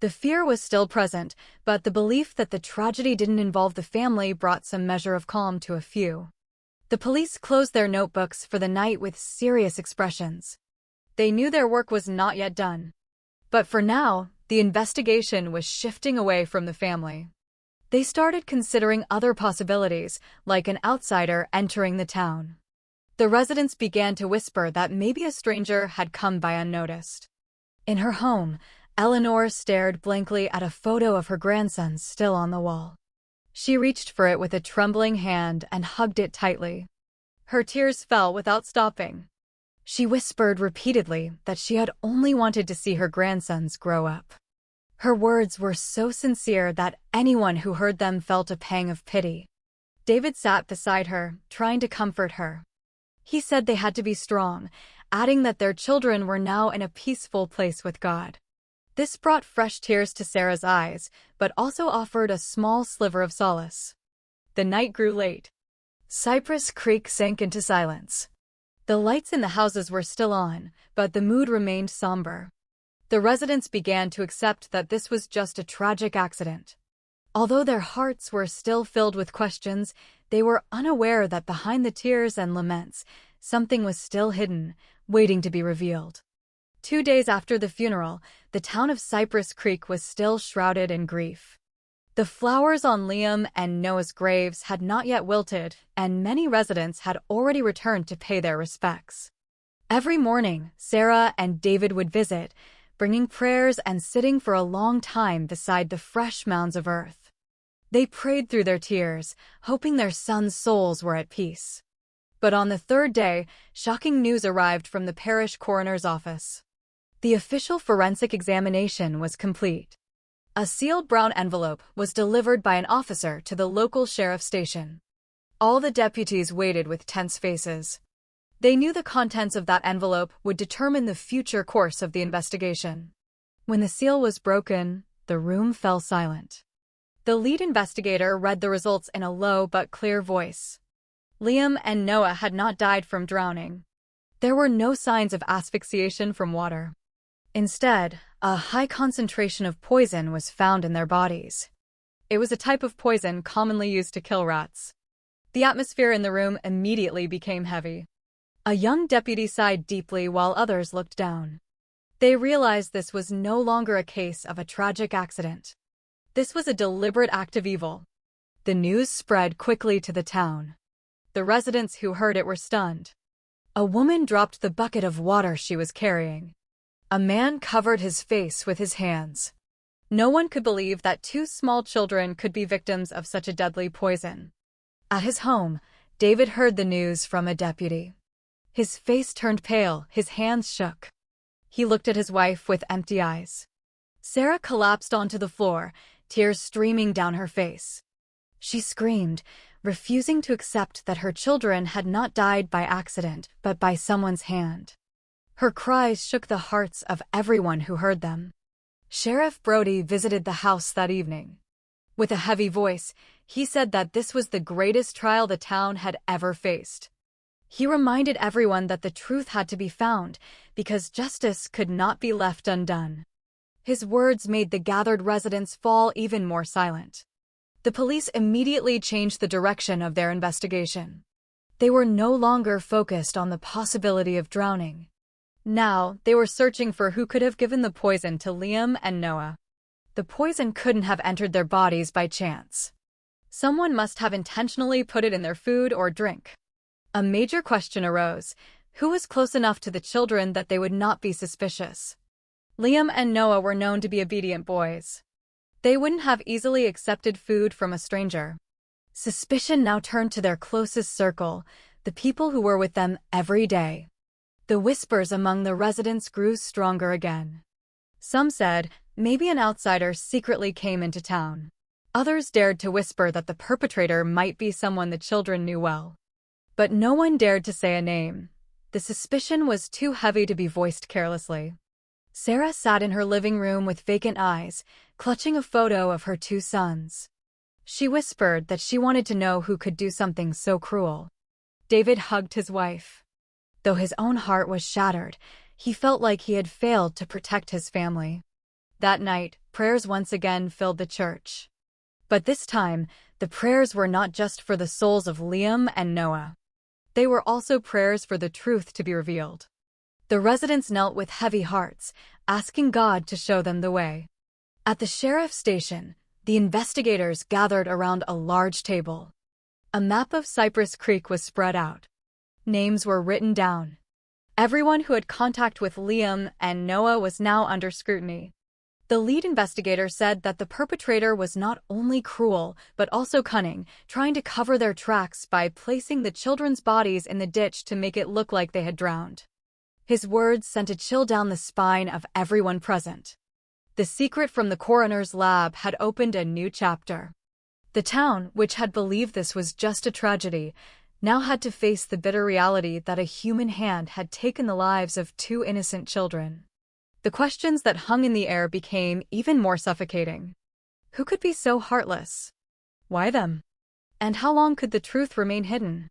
The fear was still present, but the belief that the tragedy didn't involve the family brought some measure of calm to a few. The police closed their notebooks for the night with serious expressions. They knew their work was not yet done. But for now, the investigation was shifting away from the family. They started considering other possibilities, like an outsider entering the town. The residents began to whisper that maybe a stranger had come by unnoticed. In her home, Eleanor stared blankly at a photo of her grandson still on the wall. She reached for it with a trembling hand and hugged it tightly. Her tears fell without stopping. She whispered repeatedly that she had only wanted to see her grandsons grow up. Her words were so sincere that anyone who heard them felt a pang of pity. David sat beside her, trying to comfort her. He said they had to be strong, adding that their children were now in a peaceful place with God. This brought fresh tears to Sarah's eyes, but also offered a small sliver of solace. The night grew late. Cypress Creek sank into silence. The lights in the houses were still on, but the mood remained somber. The residents began to accept that this was just a tragic accident. Although their hearts were still filled with questions, they were unaware that behind the tears and laments, something was still hidden, waiting to be revealed. 2 days after the funeral, the town of Cypress Creek was still shrouded in grief. The flowers on Liam and Noah's graves had not yet wilted, and many residents had already returned to pay their respects. Every morning, Sarah and David would visit, bringing prayers and sitting for a long time beside the fresh mounds of earth. They prayed through their tears, hoping their sons' souls were at peace. But on the third day, shocking news arrived from the parish coroner's office. The official forensic examination was complete. A sealed brown envelope was delivered by an officer to the local sheriff's station. All the deputies waited with tense faces. They knew the contents of that envelope would determine the future course of the investigation. When the seal was broken, the room fell silent. The lead investigator read the results in a low but clear voice. Liam and Noah had not died from drowning. There were no signs of asphyxiation from water. Instead, a high concentration of poison was found in their bodies. It was a type of poison commonly used to kill rats. The atmosphere in the room immediately became heavy. A young deputy sighed deeply while others looked down. They realized this was no longer a case of a tragic accident. This was a deliberate act of evil. The news spread quickly to the town. The residents who heard it were stunned. A woman dropped the bucket of water she was carrying. A man covered his face with his hands. No one could believe that 2 small children could be victims of such a deadly poison. At his home, David heard the news from a deputy. His face turned pale, his hands shook. He looked at his wife with empty eyes. Sarah collapsed onto the floor, tears streaming down her face. She screamed, refusing to accept that her children had not died by accident, but by someone's hand. Her cries shook the hearts of everyone who heard them. Sheriff Brody visited the house that evening. With a heavy voice, he said that this was the greatest trial the town had ever faced. He reminded everyone that the truth had to be found, because justice could not be left undone. His words made the gathered residents fall even more silent. The police immediately changed the direction of their investigation. They were no longer focused on the possibility of drowning. Now, they were searching for who could have given the poison to Liam and Noah. The poison couldn't have entered their bodies by chance. Someone must have intentionally put it in their food or drink. A major question arose: who was close enough to the children that they would not be suspicious? Liam and Noah were known to be obedient boys. They wouldn't have easily accepted food from a stranger. Suspicion now turned to their closest circle, the people who were with them every day. The whispers among the residents grew stronger again. Some said maybe an outsider secretly came into town. Others dared to whisper that the perpetrator might be someone the children knew well. But no one dared to say a name. The suspicion was too heavy to be voiced carelessly. Sarah sat in her living room with vacant eyes, clutching a photo of her two sons. She whispered that she wanted to know who could do something so cruel. David hugged his wife. Though his own heart was shattered, he felt like he had failed to protect his family. That night, prayers once again filled the church. But this time, the prayers were not just for the souls of Liam and Noah. They were also prayers for the truth to be revealed. The residents knelt with heavy hearts, asking God to show them the way. At the sheriff's station, the investigators gathered around a large table. A map of Cypress Creek was spread out. Names were written down. Everyone who had contact with Liam and Noah was now under scrutiny. The lead investigator said that the perpetrator was not only cruel, but also cunning, trying to cover their tracks by placing the children's bodies in the ditch to make it look like they had drowned. His words sent a chill down the spine of everyone present. The secret from the coroner's lab had opened a new chapter. The town, which had believed this was just a tragedy, now had to face the bitter reality that a human hand had taken the lives of two innocent children. The questions that hung in the air became even more suffocating. Who could be so heartless? Why them? And how long could the truth remain hidden?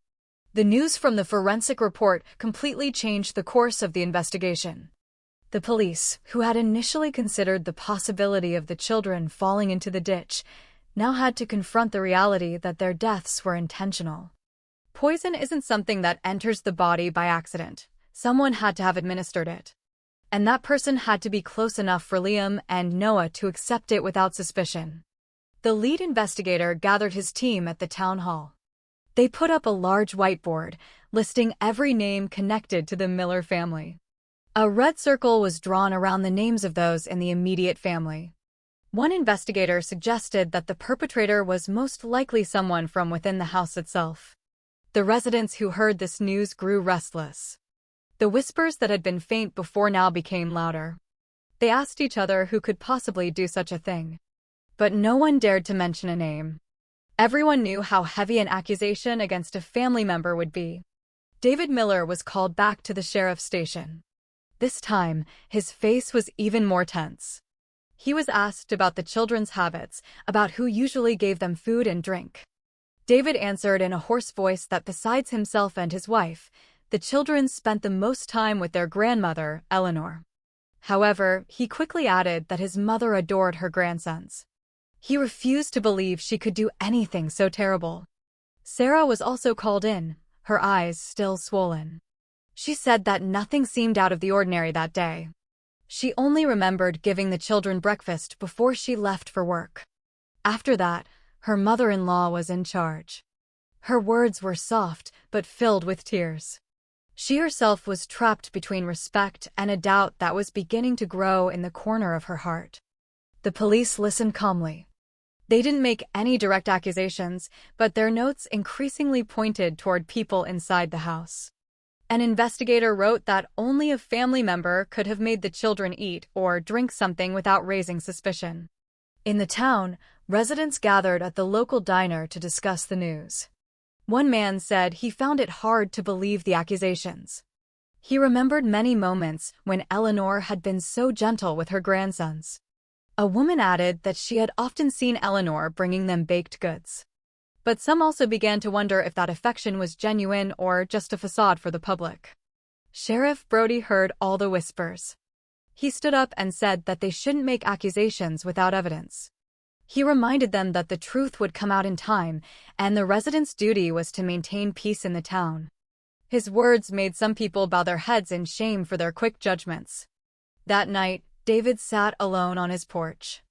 The news from the forensic report completely changed the course of the investigation. The police, who had initially considered the possibility of the children falling into the ditch, now had to confront the reality that their deaths were intentional. Poison isn't something that enters the body by accident. Someone had to have administered it. And that person had to be close enough for Liam and Noah to accept it without suspicion. The lead investigator gathered his team at the town hall. They put up a large whiteboard, listing every name connected to the Miller family. A red circle was drawn around the names of those in the immediate family. One investigator suggested that the perpetrator was most likely someone from within the house itself. The residents who heard this news grew restless. The whispers that had been faint before now became louder. They asked each other who could possibly do such a thing. But no one dared to mention a name. Everyone knew how heavy an accusation against a family member would be. David Miller was called back to the sheriff's station. This time, his face was even more tense. He was asked about the children's habits, about who usually gave them food and drink. David answered in a hoarse voice that besides himself and his wife, the children spent the most time with their grandmother, Eleanor. However, he quickly added that his mother adored her grandsons. He refused to believe she could do anything so terrible. Sarah was also called in, her eyes still swollen. She said that nothing seemed out of the ordinary that day. She only remembered giving the children breakfast before she left for work. After that, her mother-in-law was in charge. Her words were soft, but filled with tears. She herself was trapped between respect and a doubt that was beginning to grow in the corner of her heart. The police listened calmly. They didn't make any direct accusations, but their notes increasingly pointed toward people inside the house. An investigator wrote that only a family member could have made the children eat or drink something without raising suspicion. In the town, residents gathered at the local diner to discuss the news. One man said he found it hard to believe the accusations. He remembered many moments when Eleanor had been so gentle with her grandsons. A woman added that she had often seen Eleanor bringing them baked goods. But some also began to wonder if that affection was genuine or just a facade for the public. Sheriff Brody heard all the whispers. He stood up and said that they shouldn't make accusations without evidence. He reminded them that the truth would come out in time, and the residents' duty was to maintain peace in the town. His words made some people bow their heads in shame for their quick judgments. That night, David sat alone on his porch.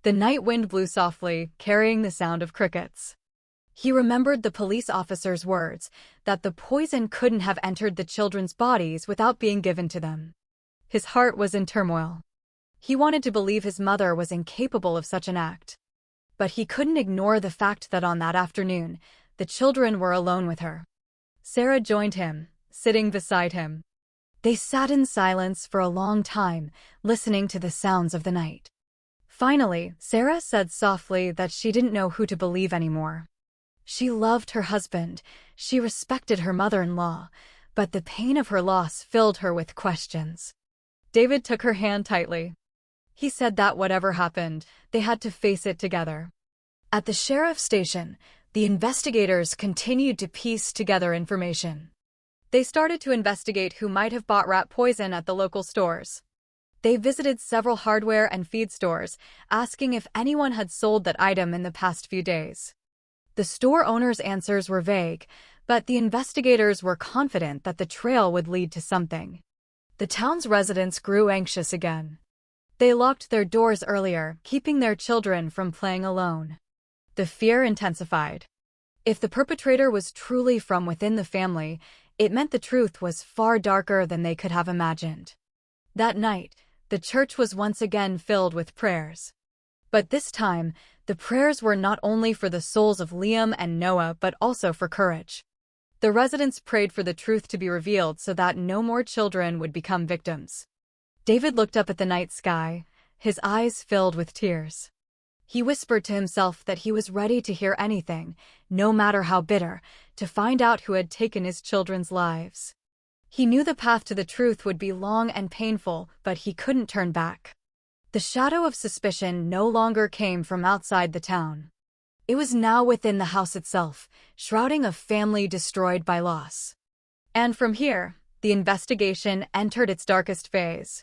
The night wind blew softly, carrying the sound of crickets. He remembered the police officer's words, that the poison couldn't have entered the children's bodies without being given to them. His heart was in turmoil. He wanted to believe his mother was incapable of such an act. But he couldn't ignore the fact that on that afternoon, the children were alone with her. Sarah joined him, sitting beside him. They sat in silence for a long time, listening to the sounds of the night. Finally, Sarah said softly that she didn't know who to believe anymore. She loved her husband, she respected her mother-in-law, but the pain of her loss filled her with questions. David took her hand tightly. He said that whatever happened, they had to face it together. At the sheriff's station, the investigators continued to piece together information. They started to investigate who might have bought rat poison at the local stores. They visited several hardware and feed stores, asking if anyone had sold that item in the past few days. The store owners' answers were vague, but the investigators were confident that the trail would lead to something. The town's residents grew anxious again. They locked their doors earlier, keeping their children from playing alone. The fear intensified. If the perpetrator was truly from within the family, it meant the truth was far darker than they could have imagined. That night, the church was once again filled with prayers. But this time, the prayers were not only for the souls of Liam and Noah but also for courage. The residents prayed for the truth to be revealed so that no more children would become victims. David looked up at the night sky, his eyes filled with tears. He whispered to himself that he was ready to hear anything, no matter how bitter, to find out who had taken his children's lives. He knew the path to the truth would be long and painful, but he couldn't turn back. The shadow of suspicion no longer came from outside the town. It was now within the house itself, shrouding a family destroyed by loss. And from here, the investigation entered its darkest phase.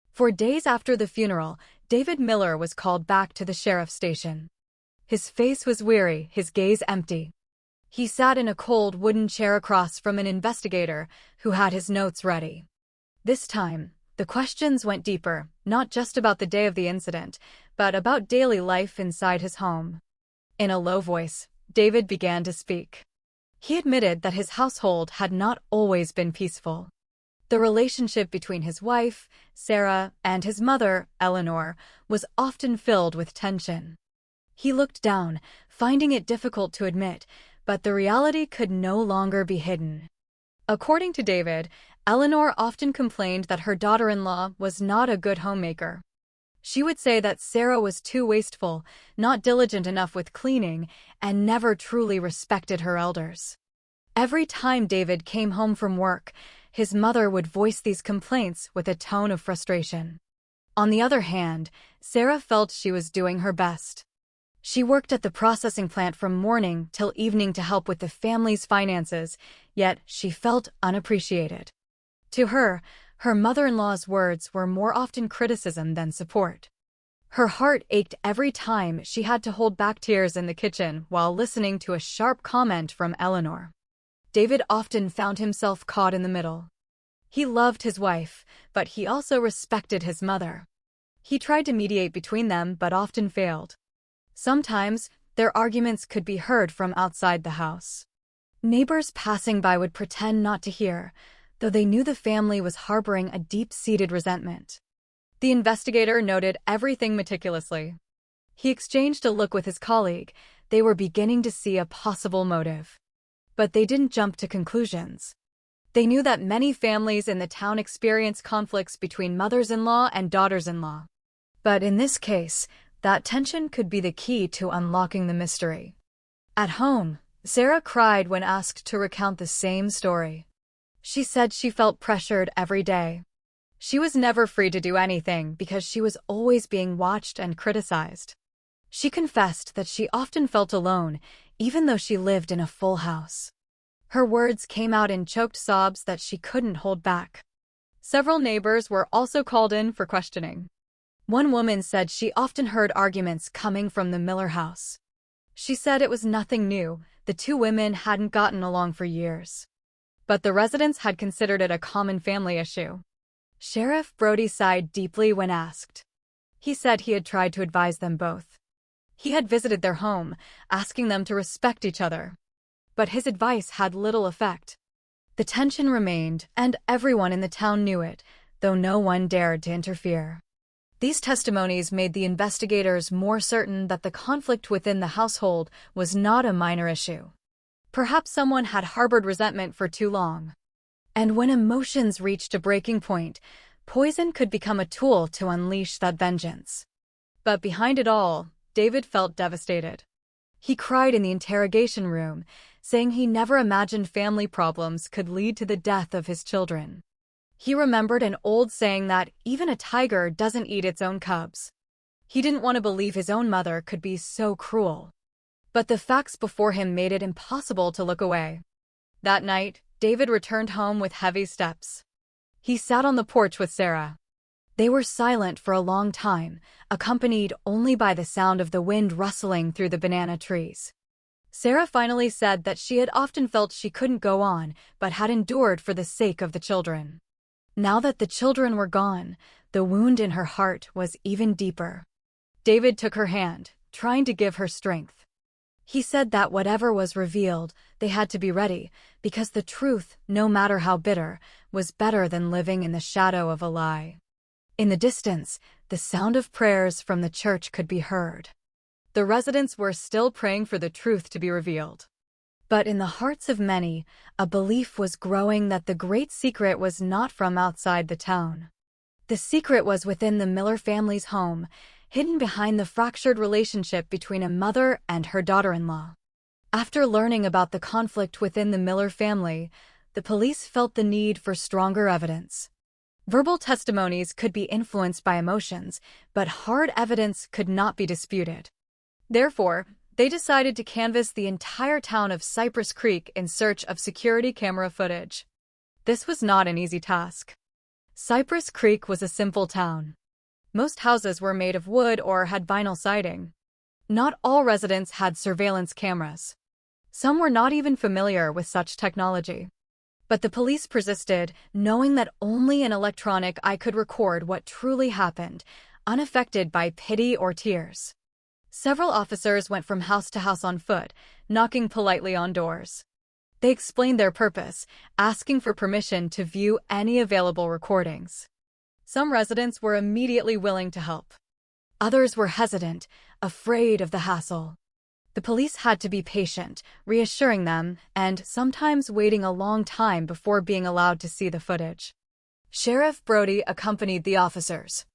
For days after the funeral, David Miller was called back to the sheriff's station. His face was weary, his gaze empty. He sat in a cold wooden chair across from an investigator who had his notes ready. This time, the questions went deeper, not just about the day of the incident, but about daily life inside his home. In a low voice, David began to speak. He admitted that his household had not always been peaceful. The relationship between his wife, Sarah, and his mother, Eleanor, was often filled with tension. He looked down, finding it difficult to admit, but the reality could no longer be hidden. According to David, Eleanor often complained that her daughter-in-law was not a good homemaker. She would say that Sarah was too wasteful, not diligent enough with cleaning, and never truly respected her elders. Every time David came home from work, his mother would voice these complaints with a tone of frustration. On the other hand, Sarah felt she was doing her best. She worked at the processing plant from morning till evening to help with the family's finances, yet she felt unappreciated. To her, her mother-in-law's words were more often criticism than support. Her heart ached every time she had to hold back tears in the kitchen while listening to a sharp comment from Eleanor. David often found himself caught in the middle. He loved his wife, but he also respected his mother. He tried to mediate between them but often failed. Sometimes, their arguments could be heard from outside the house. Neighbors passing by would pretend not to hear, though they knew the family was harboring a deep-seated resentment. The investigator noted everything meticulously. He exchanged a look with his colleague. They were beginning to see a possible motive. But they didn't jump to conclusions. They knew that many families in the town experience conflicts between mothers-in-law and daughters-in-law. But in this case, that tension could be the key to unlocking the mystery. At home, Sarah cried when asked to recount the same story. She said she felt pressured every day. She was never free to do anything because she was always being watched and criticized. She confessed that she often felt alone, even though she lived in a full house. Her words came out in choked sobs that she couldn't hold back. Several neighbors were also called in for questioning. One woman said she often heard arguments coming from the Miller house. She said it was nothing new, the two women hadn't gotten along for years. But the residents had considered it a common family issue. Sheriff Brody sighed deeply when asked. He said he had tried to advise them both. He had visited their home, asking them to respect each other. But his advice had little effect. The tension remained, and everyone in the town knew it, though no one dared to interfere. These testimonies made the investigators more certain that the conflict within the household was not a minor issue. Perhaps someone had harbored resentment for too long. And when emotions reached a breaking point, poison could become a tool to unleash that vengeance. But behind it all, David felt devastated. He cried in the interrogation room, saying he never imagined family problems could lead to the death of his children. He remembered an old saying that even a tiger doesn't eat its own cubs. He didn't want to believe his own mother could be so cruel. But the facts before him made it impossible to look away. That night, David returned home with heavy steps. He sat on the porch with Sarah. They were silent for a long time, accompanied only by the sound of the wind rustling through the banana trees. Sarah finally said that she had often felt she couldn't go on, but had endured for the sake of the children. Now that the children were gone, the wound in her heart was even deeper. David took her hand, trying to give her strength. He said that whatever was revealed, they had to be ready, because the truth, no matter how bitter, was better than living in the shadow of a lie. In the distance, the sound of prayers from the church could be heard. The residents were still praying for the truth to be revealed. But in the hearts of many, a belief was growing that the great secret was not from outside the town. The secret was within the Miller family's home, hidden behind the fractured relationship between a mother and her daughter-in-law. After learning about the conflict within the Miller family, the police felt the need for stronger evidence. Verbal testimonies could be influenced by emotions, but hard evidence could not be disputed. Therefore, they decided to canvass the entire town of Cypress Creek in search of security camera footage. This was not an easy task. Cypress Creek was a simple town. Most houses were made of wood or had vinyl siding. Not all residents had surveillance cameras. Some were not even familiar with such technology. But the police persisted, knowing that only an electronic eye could record what truly happened, unaffected by pity or tears. Several officers went from house to house on foot, knocking politely on doors. They explained their purpose, asking for permission to view any available recordings. Some residents were immediately willing to help. Others were hesitant, afraid of the hassle. The police had to be patient, reassuring them, and sometimes waiting a long time before being allowed to see the footage. Sheriff Brody accompanied the officers.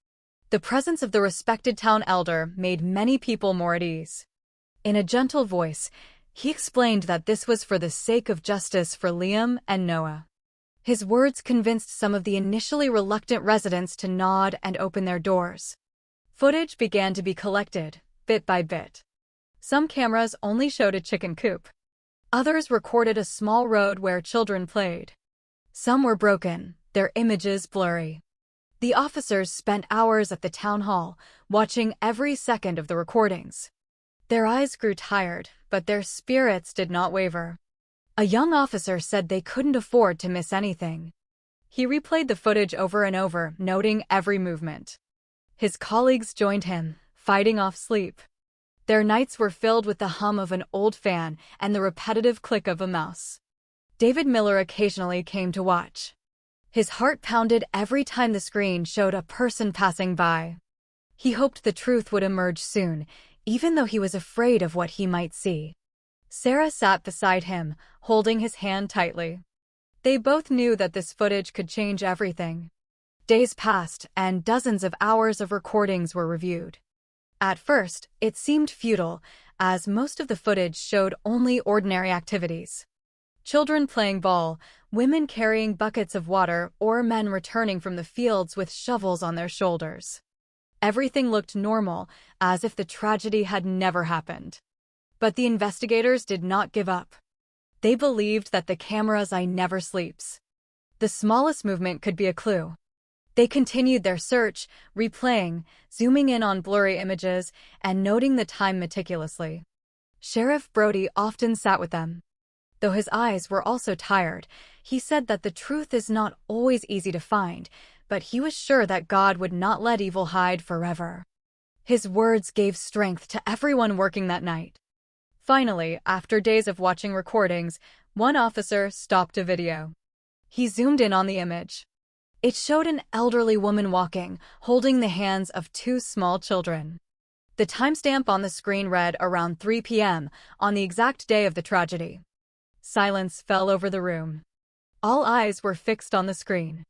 The presence of the respected town elder made many people more at ease. In a gentle voice, he explained that this was for the sake of justice for Liam and Noah. His words convinced some of the initially reluctant residents to nod and open their doors. Footage began to be collected, bit by bit. Some cameras only showed a chicken coop. Others recorded a small road where children played. Some were broken, their images blurry. The officers spent hours at the town hall, watching every second of the recordings. Their eyes grew tired, but their spirits did not waver. A young officer said they couldn't afford to miss anything. He replayed the footage over and over, noting every movement. His colleagues joined him, fighting off sleep. Their nights were filled with the hum of an old fan and the repetitive click of a mouse. David Miller occasionally came to watch. His heart pounded every time the screen showed a person passing by. He hoped the truth would emerge soon, even though he was afraid of what he might see. Sarah sat beside him, holding his hand tightly. They both knew that this footage could change everything. Days passed, and dozens of hours of recordings were reviewed. At first, it seemed futile, as most of the footage showed only ordinary activities. Children playing ball, women carrying buckets of water, or men returning from the fields with shovels on their shoulders. Everything looked normal, as if the tragedy had never happened. But the investigators did not give up. They believed that the camera's eye never sleeps. The smallest movement could be a clue. They continued their search, replaying, zooming in on blurry images, and noting the time meticulously. Sheriff Brody often sat with them. Though his eyes were also tired, he said that the truth is not always easy to find, but he was sure that God would not let evil hide forever. His words gave strength to everyone working that night. Finally, after days of watching recordings, one officer stopped a video. He zoomed in on the image. It showed an elderly woman walking, holding the hands of two small children. The timestamp on the screen read around 3 p.m. on the exact day of the tragedy. Silence fell over the room. All eyes were fixed on the screen.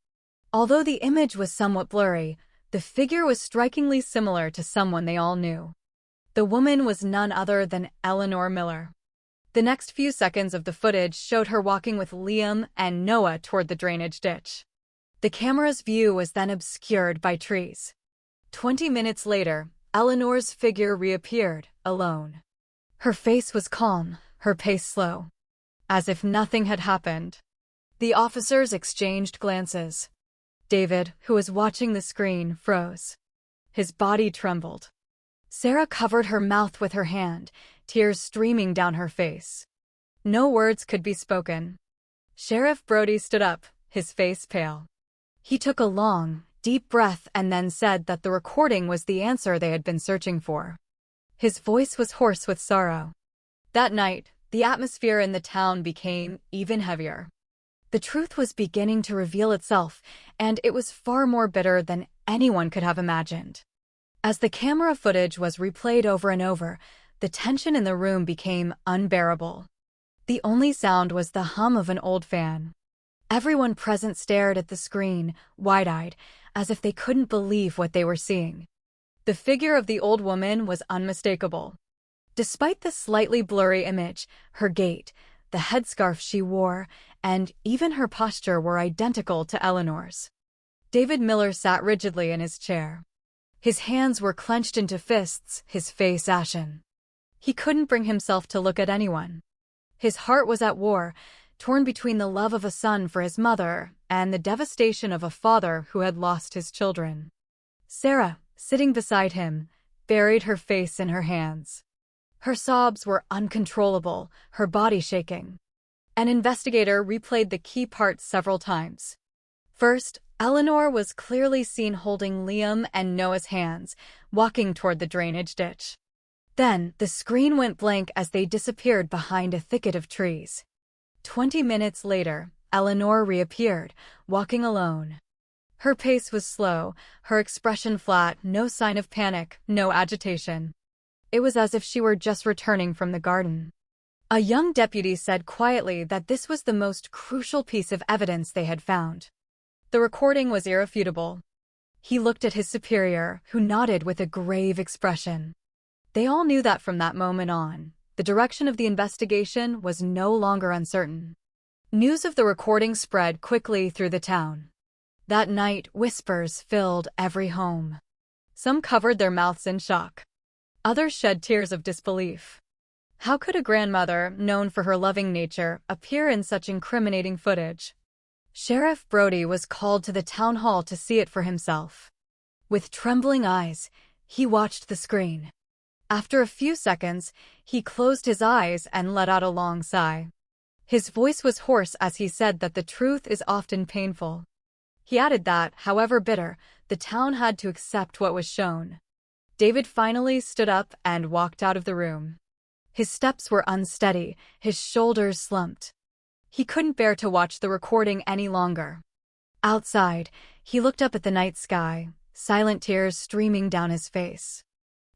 Although the image was somewhat blurry, the figure was strikingly similar to someone they all knew. The woman was none other than Eleanor Miller. The next few seconds of the footage showed her walking with Liam and Noah toward the drainage ditch. The camera's view was then obscured by trees. 20 minutes later, Eleanor's figure reappeared, alone. Her face was calm, her pace slow. As if nothing had happened. The officers exchanged glances. David, who was watching the screen, froze. His body trembled. Sarah covered her mouth with her hand, tears streaming down her face. No words could be spoken. Sheriff Brody stood up, his face pale. He took a long, deep breath and then said that the recording was the answer they had been searching for. His voice was hoarse with sorrow. That night, the atmosphere in the town became even heavier. The truth was beginning to reveal itself, and it was far more bitter than anyone could have imagined. As the camera footage was replayed over and over, the tension in the room became unbearable. The only sound was the hum of an old fan. Everyone present stared at the screen, wide-eyed, as if they couldn't believe what they were seeing. The figure of the old woman was unmistakable. Despite the slightly blurry image, her gait, the headscarf she wore, and even her posture were identical to Eleanor's. David Miller sat rigidly in his chair. His hands were clenched into fists, his face ashen. He couldn't bring himself to look at anyone. His heart was at war, torn between the love of a son for his mother and the devastation of a father who had lost his children. Sarah, sitting beside him, buried her face in her hands. Her sobs were uncontrollable, her body shaking. An investigator replayed the key parts several times. First, Eleanor was clearly seen holding Liam and Noah's hands, walking toward the drainage ditch. Then, the screen went blank as they disappeared behind a thicket of trees. 20 minutes later, Eleanor reappeared, walking alone. Her pace was slow, her expression flat, no sign of panic, no agitation. It was as if she were just returning from the garden. A young deputy said quietly that this was the most crucial piece of evidence they had found. The recording was irrefutable. He looked at his superior, who nodded with a grave expression. They all knew that from that moment on, the direction of the investigation was no longer uncertain. News of the recording spread quickly through the town. That night, whispers filled every home. Some covered their mouths in shock. Others shed tears of disbelief. How could a grandmother, known for her loving nature, appear in such incriminating footage? Sheriff Brody was called to the town hall to see it for himself. With trembling eyes, he watched the screen. After a few seconds, he closed his eyes and let out a long sigh. His voice was hoarse as he said that the truth is often painful. He added that, however bitter, the town had to accept what was shown. David finally stood up and walked out of the room. His steps were unsteady, his shoulders slumped. He couldn't bear to watch the recording any longer. Outside, he looked up at the night sky, silent tears streaming down his face.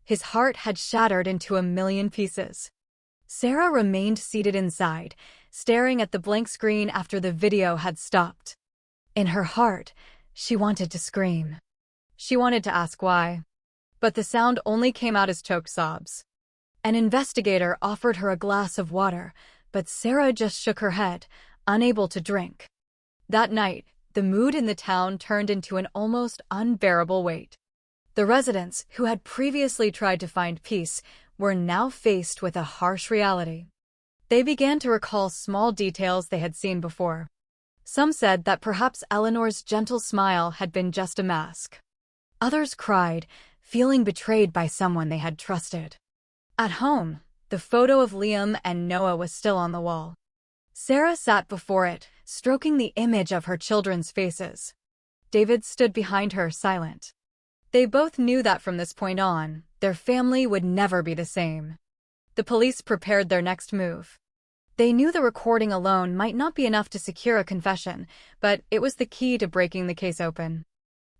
His heart had shattered into a million pieces. Sarah remained seated inside, staring at the blank screen after the video had stopped. In her heart, she wanted to scream. She wanted to ask why. But the sound only came out as choked sobs. An investigator offered her a glass of water, but Sarah just shook her head, unable to drink. That night, the mood in the town turned into an almost unbearable weight. The residents, who had previously tried to find peace, were now faced with a harsh reality. They began to recall small details they had seen before. Some said that perhaps Eleanor's gentle smile had been just a mask. Others cried, feeling betrayed by someone they had trusted. At home, the photo of Liam and Noah was still on the wall. Sarah sat before it, stroking the image of her children's faces. David stood behind her, silent. They both knew that from this point on, their family would never be the same. The police prepared their next move. They knew the recording alone might not be enough to secure a confession, but it was the key to breaking the case open.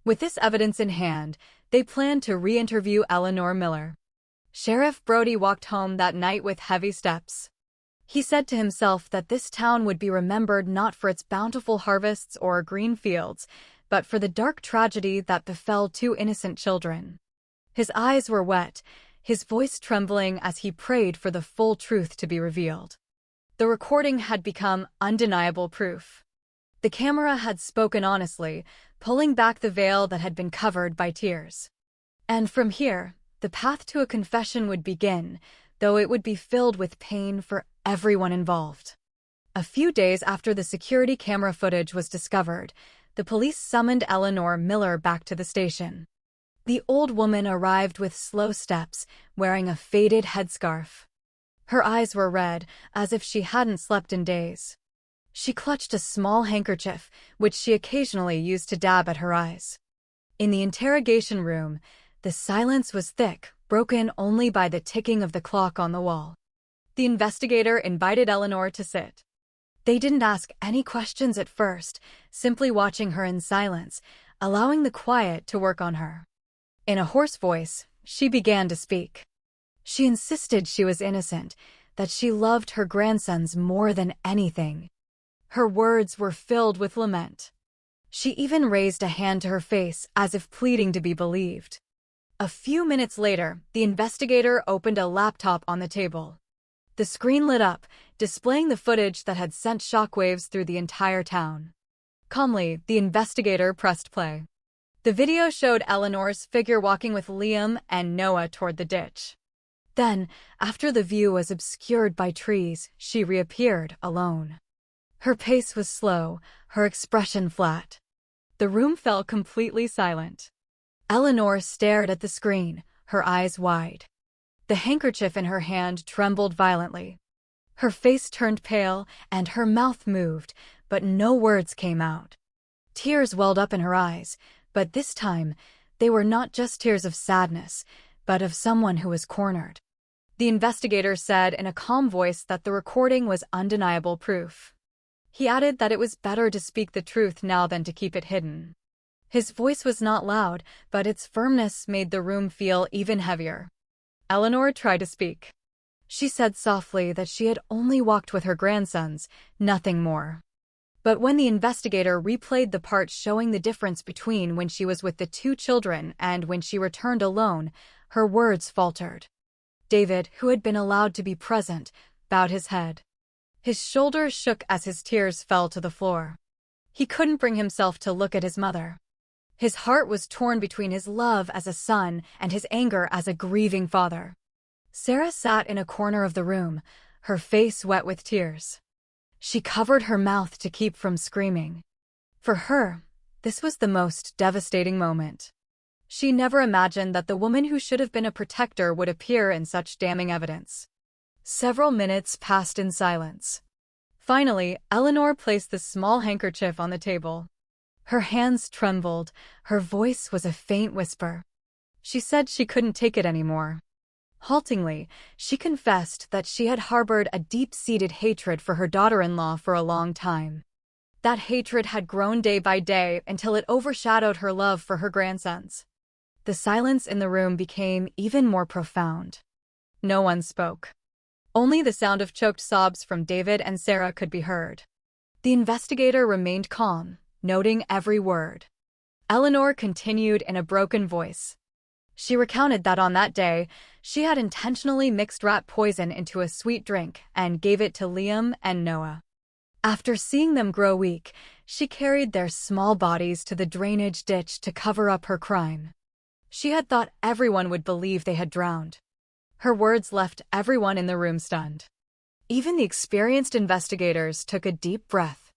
With this evidence in hand, they planned to re-interview Eleanor Miller. Sheriff Brody walked home that night with heavy steps. He said to himself that this town would be remembered not for its bountiful harvests or green fields, but for the dark tragedy that befell two innocent children. His eyes were wet, his voice trembling as he prayed for the full truth to be revealed. The recording had become undeniable proof. The camera had spoken honestly, pulling back the veil that had been covered by tears. And from here, the path to a confession would begin, though it would be filled with pain for everyone involved. A few days after the security camera footage was discovered, the police summoned Eleanor Miller back to the station. The old woman arrived with slow steps, wearing a faded headscarf. Her eyes were red, as if she hadn't slept in days. She clutched a small handkerchief, which she occasionally used to dab at her eyes. In the interrogation room, the silence was thick, broken only by the ticking of the clock on the wall. The investigator invited Eleanor to sit. They didn't ask any questions at first, simply watching her in silence, allowing the quiet to work on her. In a hoarse voice, she began to speak. She insisted she was innocent, that she loved her grandsons more than anything. Her words were filled with lament. She even raised a hand to her face as if pleading to be believed. A few minutes later, the investigator opened a laptop on the table. The screen lit up, displaying the footage that had sent shockwaves through the entire town. Calmly, the investigator pressed play. The video showed Eleanor's figure walking with Liam and Noah toward the ditch. Then, after the view was obscured by trees, she reappeared, alone. Her pace was slow, her expression flat. The room fell completely silent. Eleanor stared at the screen, her eyes wide. The handkerchief in her hand trembled violently. Her face turned pale, and her mouth moved, but no words came out. Tears welled up in her eyes, but this time, they were not just tears of sadness, but of someone who was cornered. The investigator said in a calm voice that the recording was undeniable proof. He added that it was better to speak the truth now than to keep it hidden. His voice was not loud, but its firmness made the room feel even heavier. Eleanor tried to speak. She said softly that she had only walked with her grandsons, nothing more. But when the investigator replayed the part showing the difference between when she was with the two children and when she returned alone, her words faltered. David, who had been allowed to be present, bowed his head. His shoulders shook as his tears fell to the floor. He couldn't bring himself to look at his mother. His heart was torn between his love as a son and his anger as a grieving father. Sarah sat in a corner of the room, her face wet with tears. She covered her mouth to keep from screaming. For her, this was the most devastating moment. She never imagined that the woman who should have been a protector would appear in such damning evidence. Several minutes passed in silence. Finally, Eleanor placed the small handkerchief on the table. Her hands trembled, her voice was a faint whisper. She said she couldn't take it anymore. Haltingly, she confessed that she had harbored a deep-seated hatred for her daughter-in-law for a long time. That hatred had grown day by day until it overshadowed her love for her grandsons. The silence in the room became even more profound. No one spoke. Only the sound of choked sobs from David and Sarah could be heard. The investigator remained calm, noting every word. Eleanor continued in a broken voice. She recounted that on that day, she had intentionally mixed rat poison into a sweet drink and gave it to Liam and Noah. After seeing them grow weak, she carried their small bodies to the drainage ditch to cover up her crime. She had thought everyone would believe they had drowned. Her words left everyone in the room stunned. Even the experienced investigators took a deep breath.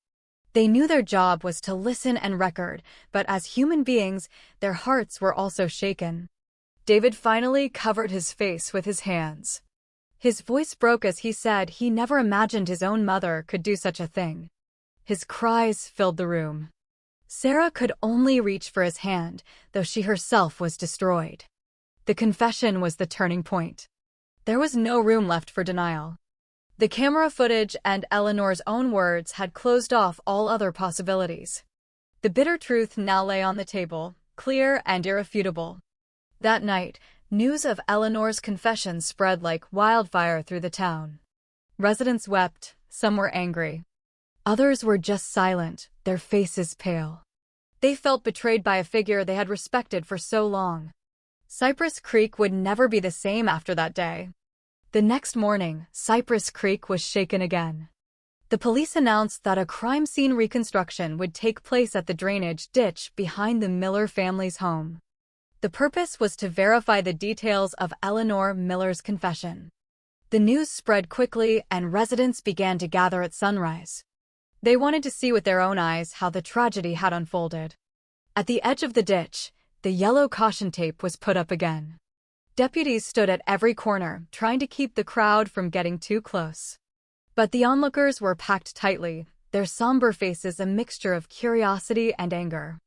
They knew their job was to listen and record, but as human beings, their hearts were also shaken. David finally covered his face with his hands. His voice broke as he said he never imagined his own mother could do such a thing. His cries filled the room. Sarah could only reach for his hand, though she herself was destroyed. The confession was the turning point. There was no room left for denial. The camera footage and Eleanor's own words had closed off all other possibilities. The bitter truth now lay on the table, clear and irrefutable. That night, news of Eleanor's confession spread like wildfire through the town. Residents wept, some were angry. Others were just silent, their faces pale. They felt betrayed by a figure they had respected for so long. Cypress Creek would never be the same after that day. The next morning, Cypress Creek was shaken again. The police announced that a crime scene reconstruction would take place at the drainage ditch behind the Miller family's home. The purpose was to verify the details of Eleanor Miller's confession. The news spread quickly and residents began to gather at sunrise. They wanted to see with their own eyes how the tragedy had unfolded. At the edge of the ditch, the yellow caution tape was put up again. Deputies stood at every corner, trying to keep the crowd from getting too close. But the onlookers were packed tightly, their somber faces a mixture of curiosity and anger.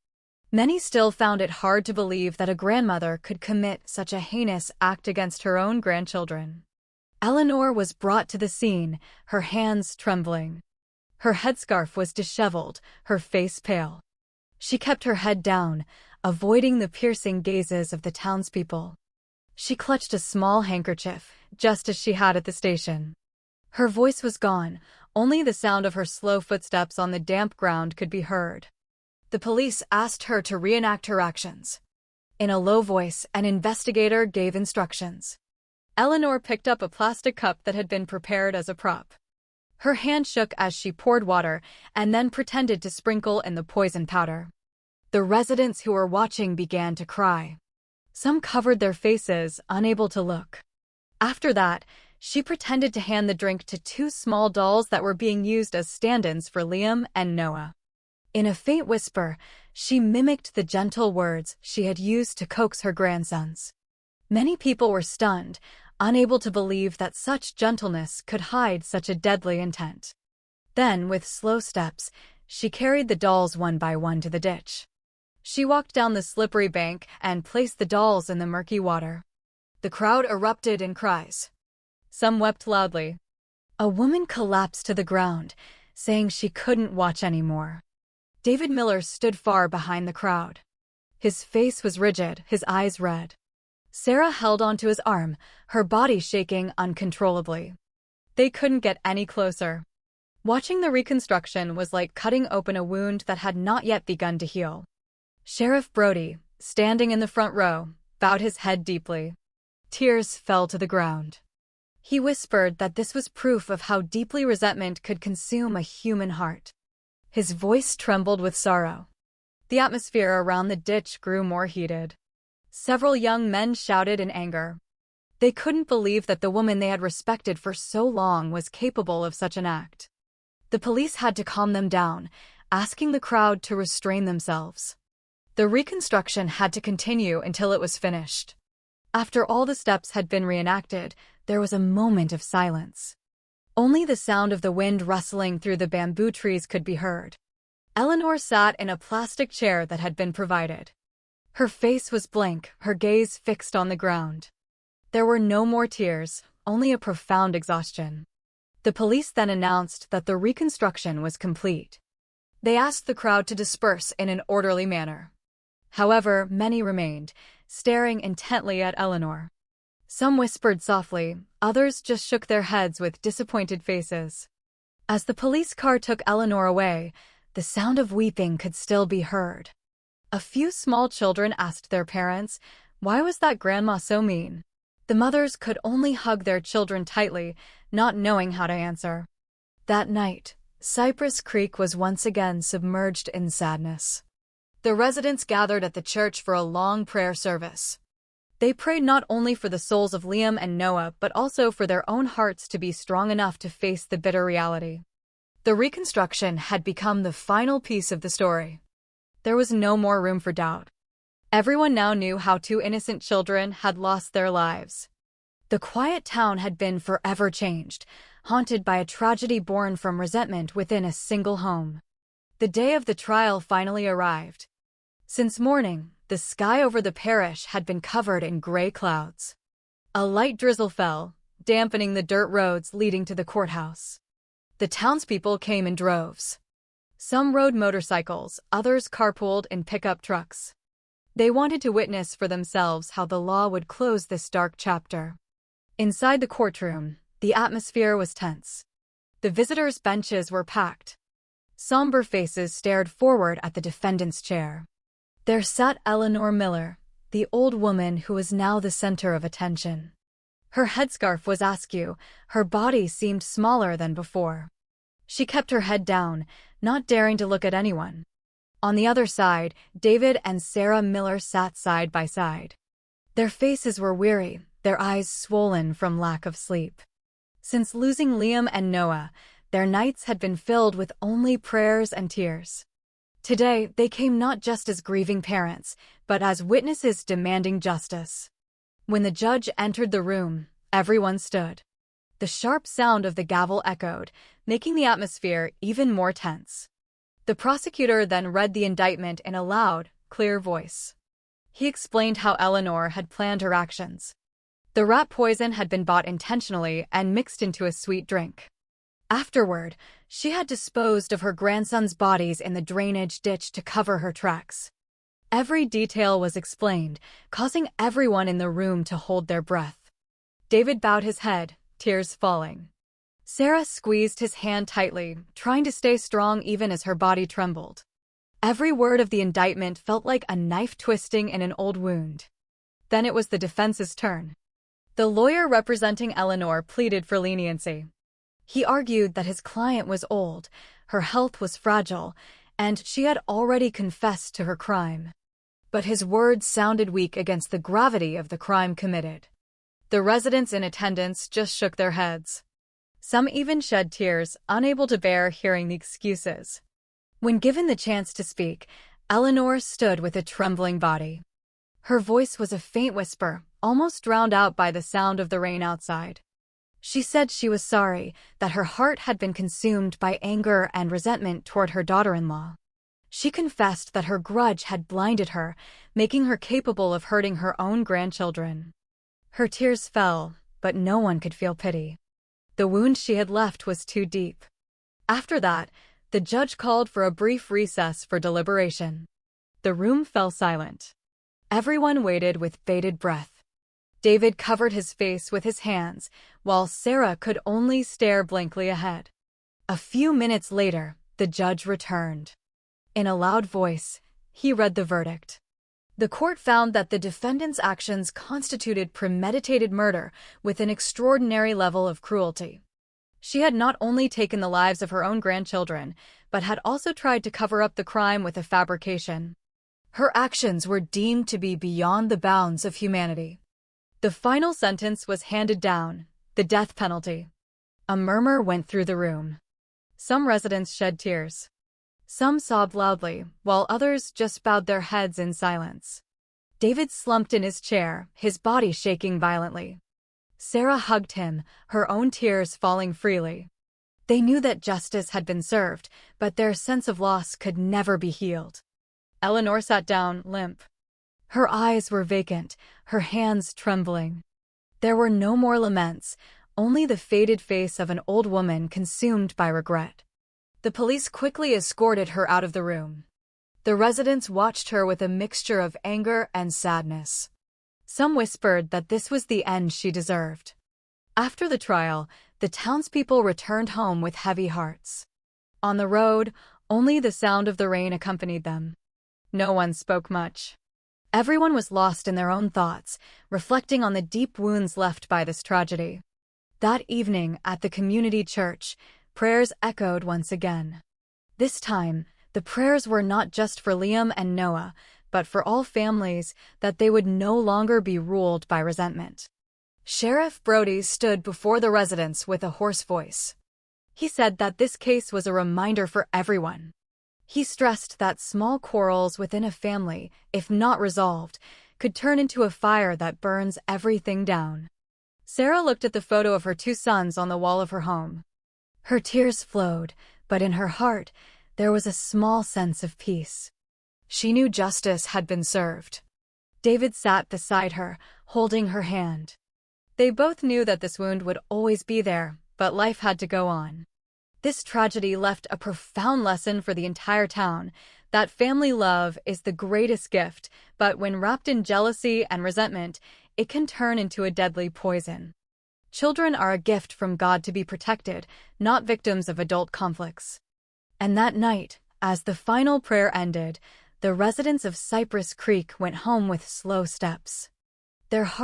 Many still found it hard to believe that a grandmother could commit such a heinous act against her own grandchildren. Eleanor was brought to the scene, her hands trembling. Her headscarf was disheveled, her face pale. She kept her head down, avoiding the piercing gazes of the townspeople. She clutched a small handkerchief, just as she had at the station. Her voice was gone, only the sound of her slow footsteps on the damp ground could be heard. The police asked her to reenact her actions. In a low voice, an investigator gave instructions. Eleanor picked up a plastic cup that had been prepared as a prop. Her hand shook as she poured water and then pretended to sprinkle in the poison powder. The residents who were watching began to cry. Some covered their faces, unable to look. After that, she pretended to hand the drink to two small dolls that were being used as stand-ins for Liam and Noah. In a faint whisper, she mimicked the gentle words she had used to coax her grandsons. Many people were stunned, unable to believe that such gentleness could hide such a deadly intent. Then, with slow steps, she carried the dolls one by one to the ditch. She walked down the slippery bank and placed the dolls in the murky water. The crowd erupted in cries. Some wept loudly. A woman collapsed to the ground, saying she couldn't watch anymore. David Miller stood far behind the crowd. His face was rigid, his eyes red. Sarah held onto his arm, her body shaking uncontrollably. They couldn't get any closer. Watching the reconstruction was like cutting open a wound that had not yet begun to heal. Sheriff Brody, standing in the front row, bowed his head deeply. Tears fell to the ground. He whispered that this was proof of how deeply resentment could consume a human heart. His voice trembled with sorrow. The atmosphere around the ditch grew more heated. Several young men shouted in anger. They couldn't believe that the woman they had respected for so long was capable of such an act. The police had to calm them down, asking the crowd to restrain themselves. The reconstruction had to continue until it was finished. After all the steps had been reenacted, there was a moment of silence. Only the sound of the wind rustling through the bamboo trees could be heard. Eleanor sat in a plastic chair that had been provided. Her face was blank, her gaze fixed on the ground. There were no more tears, only a profound exhaustion. The police then announced that the reconstruction was complete. They asked the crowd to disperse in an orderly manner. However, many remained, staring intently at Eleanor. Some whispered softly, others just shook their heads with disappointed faces. As the police car took Eleanor away, the sound of weeping could still be heard. A few small children asked their parents, why was that grandma so mean? The mothers could only hug their children tightly, not knowing how to answer. That night, Cypress Creek was once again submerged in sadness. The residents gathered at the church for a long prayer service. They prayed not only for the souls of Liam and Noah but also for their own hearts to be strong enough to face the bitter reality. The reconstruction had become the final piece of the story. There was no more room for doubt. Everyone now knew how two innocent children had lost their lives. The quiet town had been forever changed, haunted by a tragedy born from resentment within a single home. The day of the trial finally arrived. Since morning, the sky over the parish had been covered in gray clouds. A light drizzle fell, dampening the dirt roads leading to the courthouse. The townspeople came in droves. Some rode motorcycles, others carpooled in pickup trucks. They wanted to witness for themselves how the law would close this dark chapter. Inside the courtroom, the atmosphere was tense. The visitors' benches were packed. Somber faces stared forward at the defendant's chair. There sat Eleanor Miller, the old woman who was now the center of attention. Her headscarf was askew, her body seemed smaller than before. She kept her head down, not daring to look at anyone. On the other side, David and Sarah Miller sat side by side. Their faces were weary, their eyes swollen from lack of sleep. Since losing Liam and Noah, their nights had been filled with only prayers and tears. Today, they came not just as grieving parents, but as witnesses demanding justice. When the judge entered the room, everyone stood. The sharp sound of the gavel echoed, making the atmosphere even more tense. The prosecutor then read the indictment in a loud, clear voice. He explained how Eleanor had planned her actions. The rat poison had been bought intentionally and mixed into a sweet drink. Afterward, she had disposed of her grandson's bodies in the drainage ditch to cover her tracks. Every detail was explained, causing everyone in the room to hold their breath. David bowed his head, tears falling. Sarah squeezed his hand tightly, trying to stay strong even as her body trembled. Every word of the indictment felt like a knife twisting in an old wound. Then it was the defense's turn. The lawyer representing Eleanor pleaded for leniency. He argued that his client was old, her health was fragile, and she had already confessed to her crime. But his words sounded weak against the gravity of the crime committed. The residents in attendance just shook their heads. Some even shed tears, unable to bear hearing the excuses. When given the chance to speak, Eleanor stood with a trembling body. Her voice was a faint whisper, almost drowned out by the sound of the rain outside. She said she was sorry, that her heart had been consumed by anger and resentment toward her daughter-in-law. She confessed that her grudge had blinded her, making her capable of hurting her own grandchildren. Her tears fell, but no one could feel pity. The wound she had left was too deep. After that, the judge called for a brief recess for deliberation. The room fell silent. Everyone waited with bated breath. David covered his face with his hands, while Sarah could only stare blankly ahead. A few minutes later, the judge returned. In a loud voice, he read the verdict. The court found that the defendant's actions constituted premeditated murder with an extraordinary level of cruelty. She had not only taken the lives of her own grandchildren, but had also tried to cover up the crime with a fabrication. Her actions were deemed to be beyond the bounds of humanity. The final sentence was handed down, the death penalty. A murmur went through the room. Some residents shed tears. Some sobbed loudly, while others just bowed their heads in silence. David slumped in his chair, his body shaking violently. Sarah hugged him, her own tears falling freely. They knew that justice had been served, but their sense of loss could never be healed. Eleanor sat down, limp. Her eyes were vacant, her hands trembling. There were no more laments, only the faded face of an old woman consumed by regret. The police quickly escorted her out of the room. The residents watched her with a mixture of anger and sadness. Some whispered that this was the end she deserved. After the trial, the townspeople returned home with heavy hearts. On the road, only the sound of the rain accompanied them. No one spoke much. Everyone was lost in their own thoughts, reflecting on the deep wounds left by this tragedy. That evening, at the community church, prayers echoed once again. This time, the prayers were not just for Liam and Noah, but for all families, that they would no longer be ruled by resentment. Sheriff Brody stood before the residents with a hoarse voice. He said that this case was a reminder for everyone. He stressed that small quarrels within a family, if not resolved, could turn into a fire that burns everything down. Sarah looked at the photo of her two sons on the wall of her home. Her tears flowed, but in her heart, there was a small sense of peace. She knew justice had been served. David sat beside her, holding her hand. They both knew that this wound would always be there, but life had to go on. This tragedy left a profound lesson for the entire town, that family love is the greatest gift, but when wrapped in jealousy and resentment, it can turn into a deadly poison. Children are a gift from God to be protected, not victims of adult conflicts. And that night, as the final prayer ended, the residents of Cypress Creek went home with slow steps. Their hearts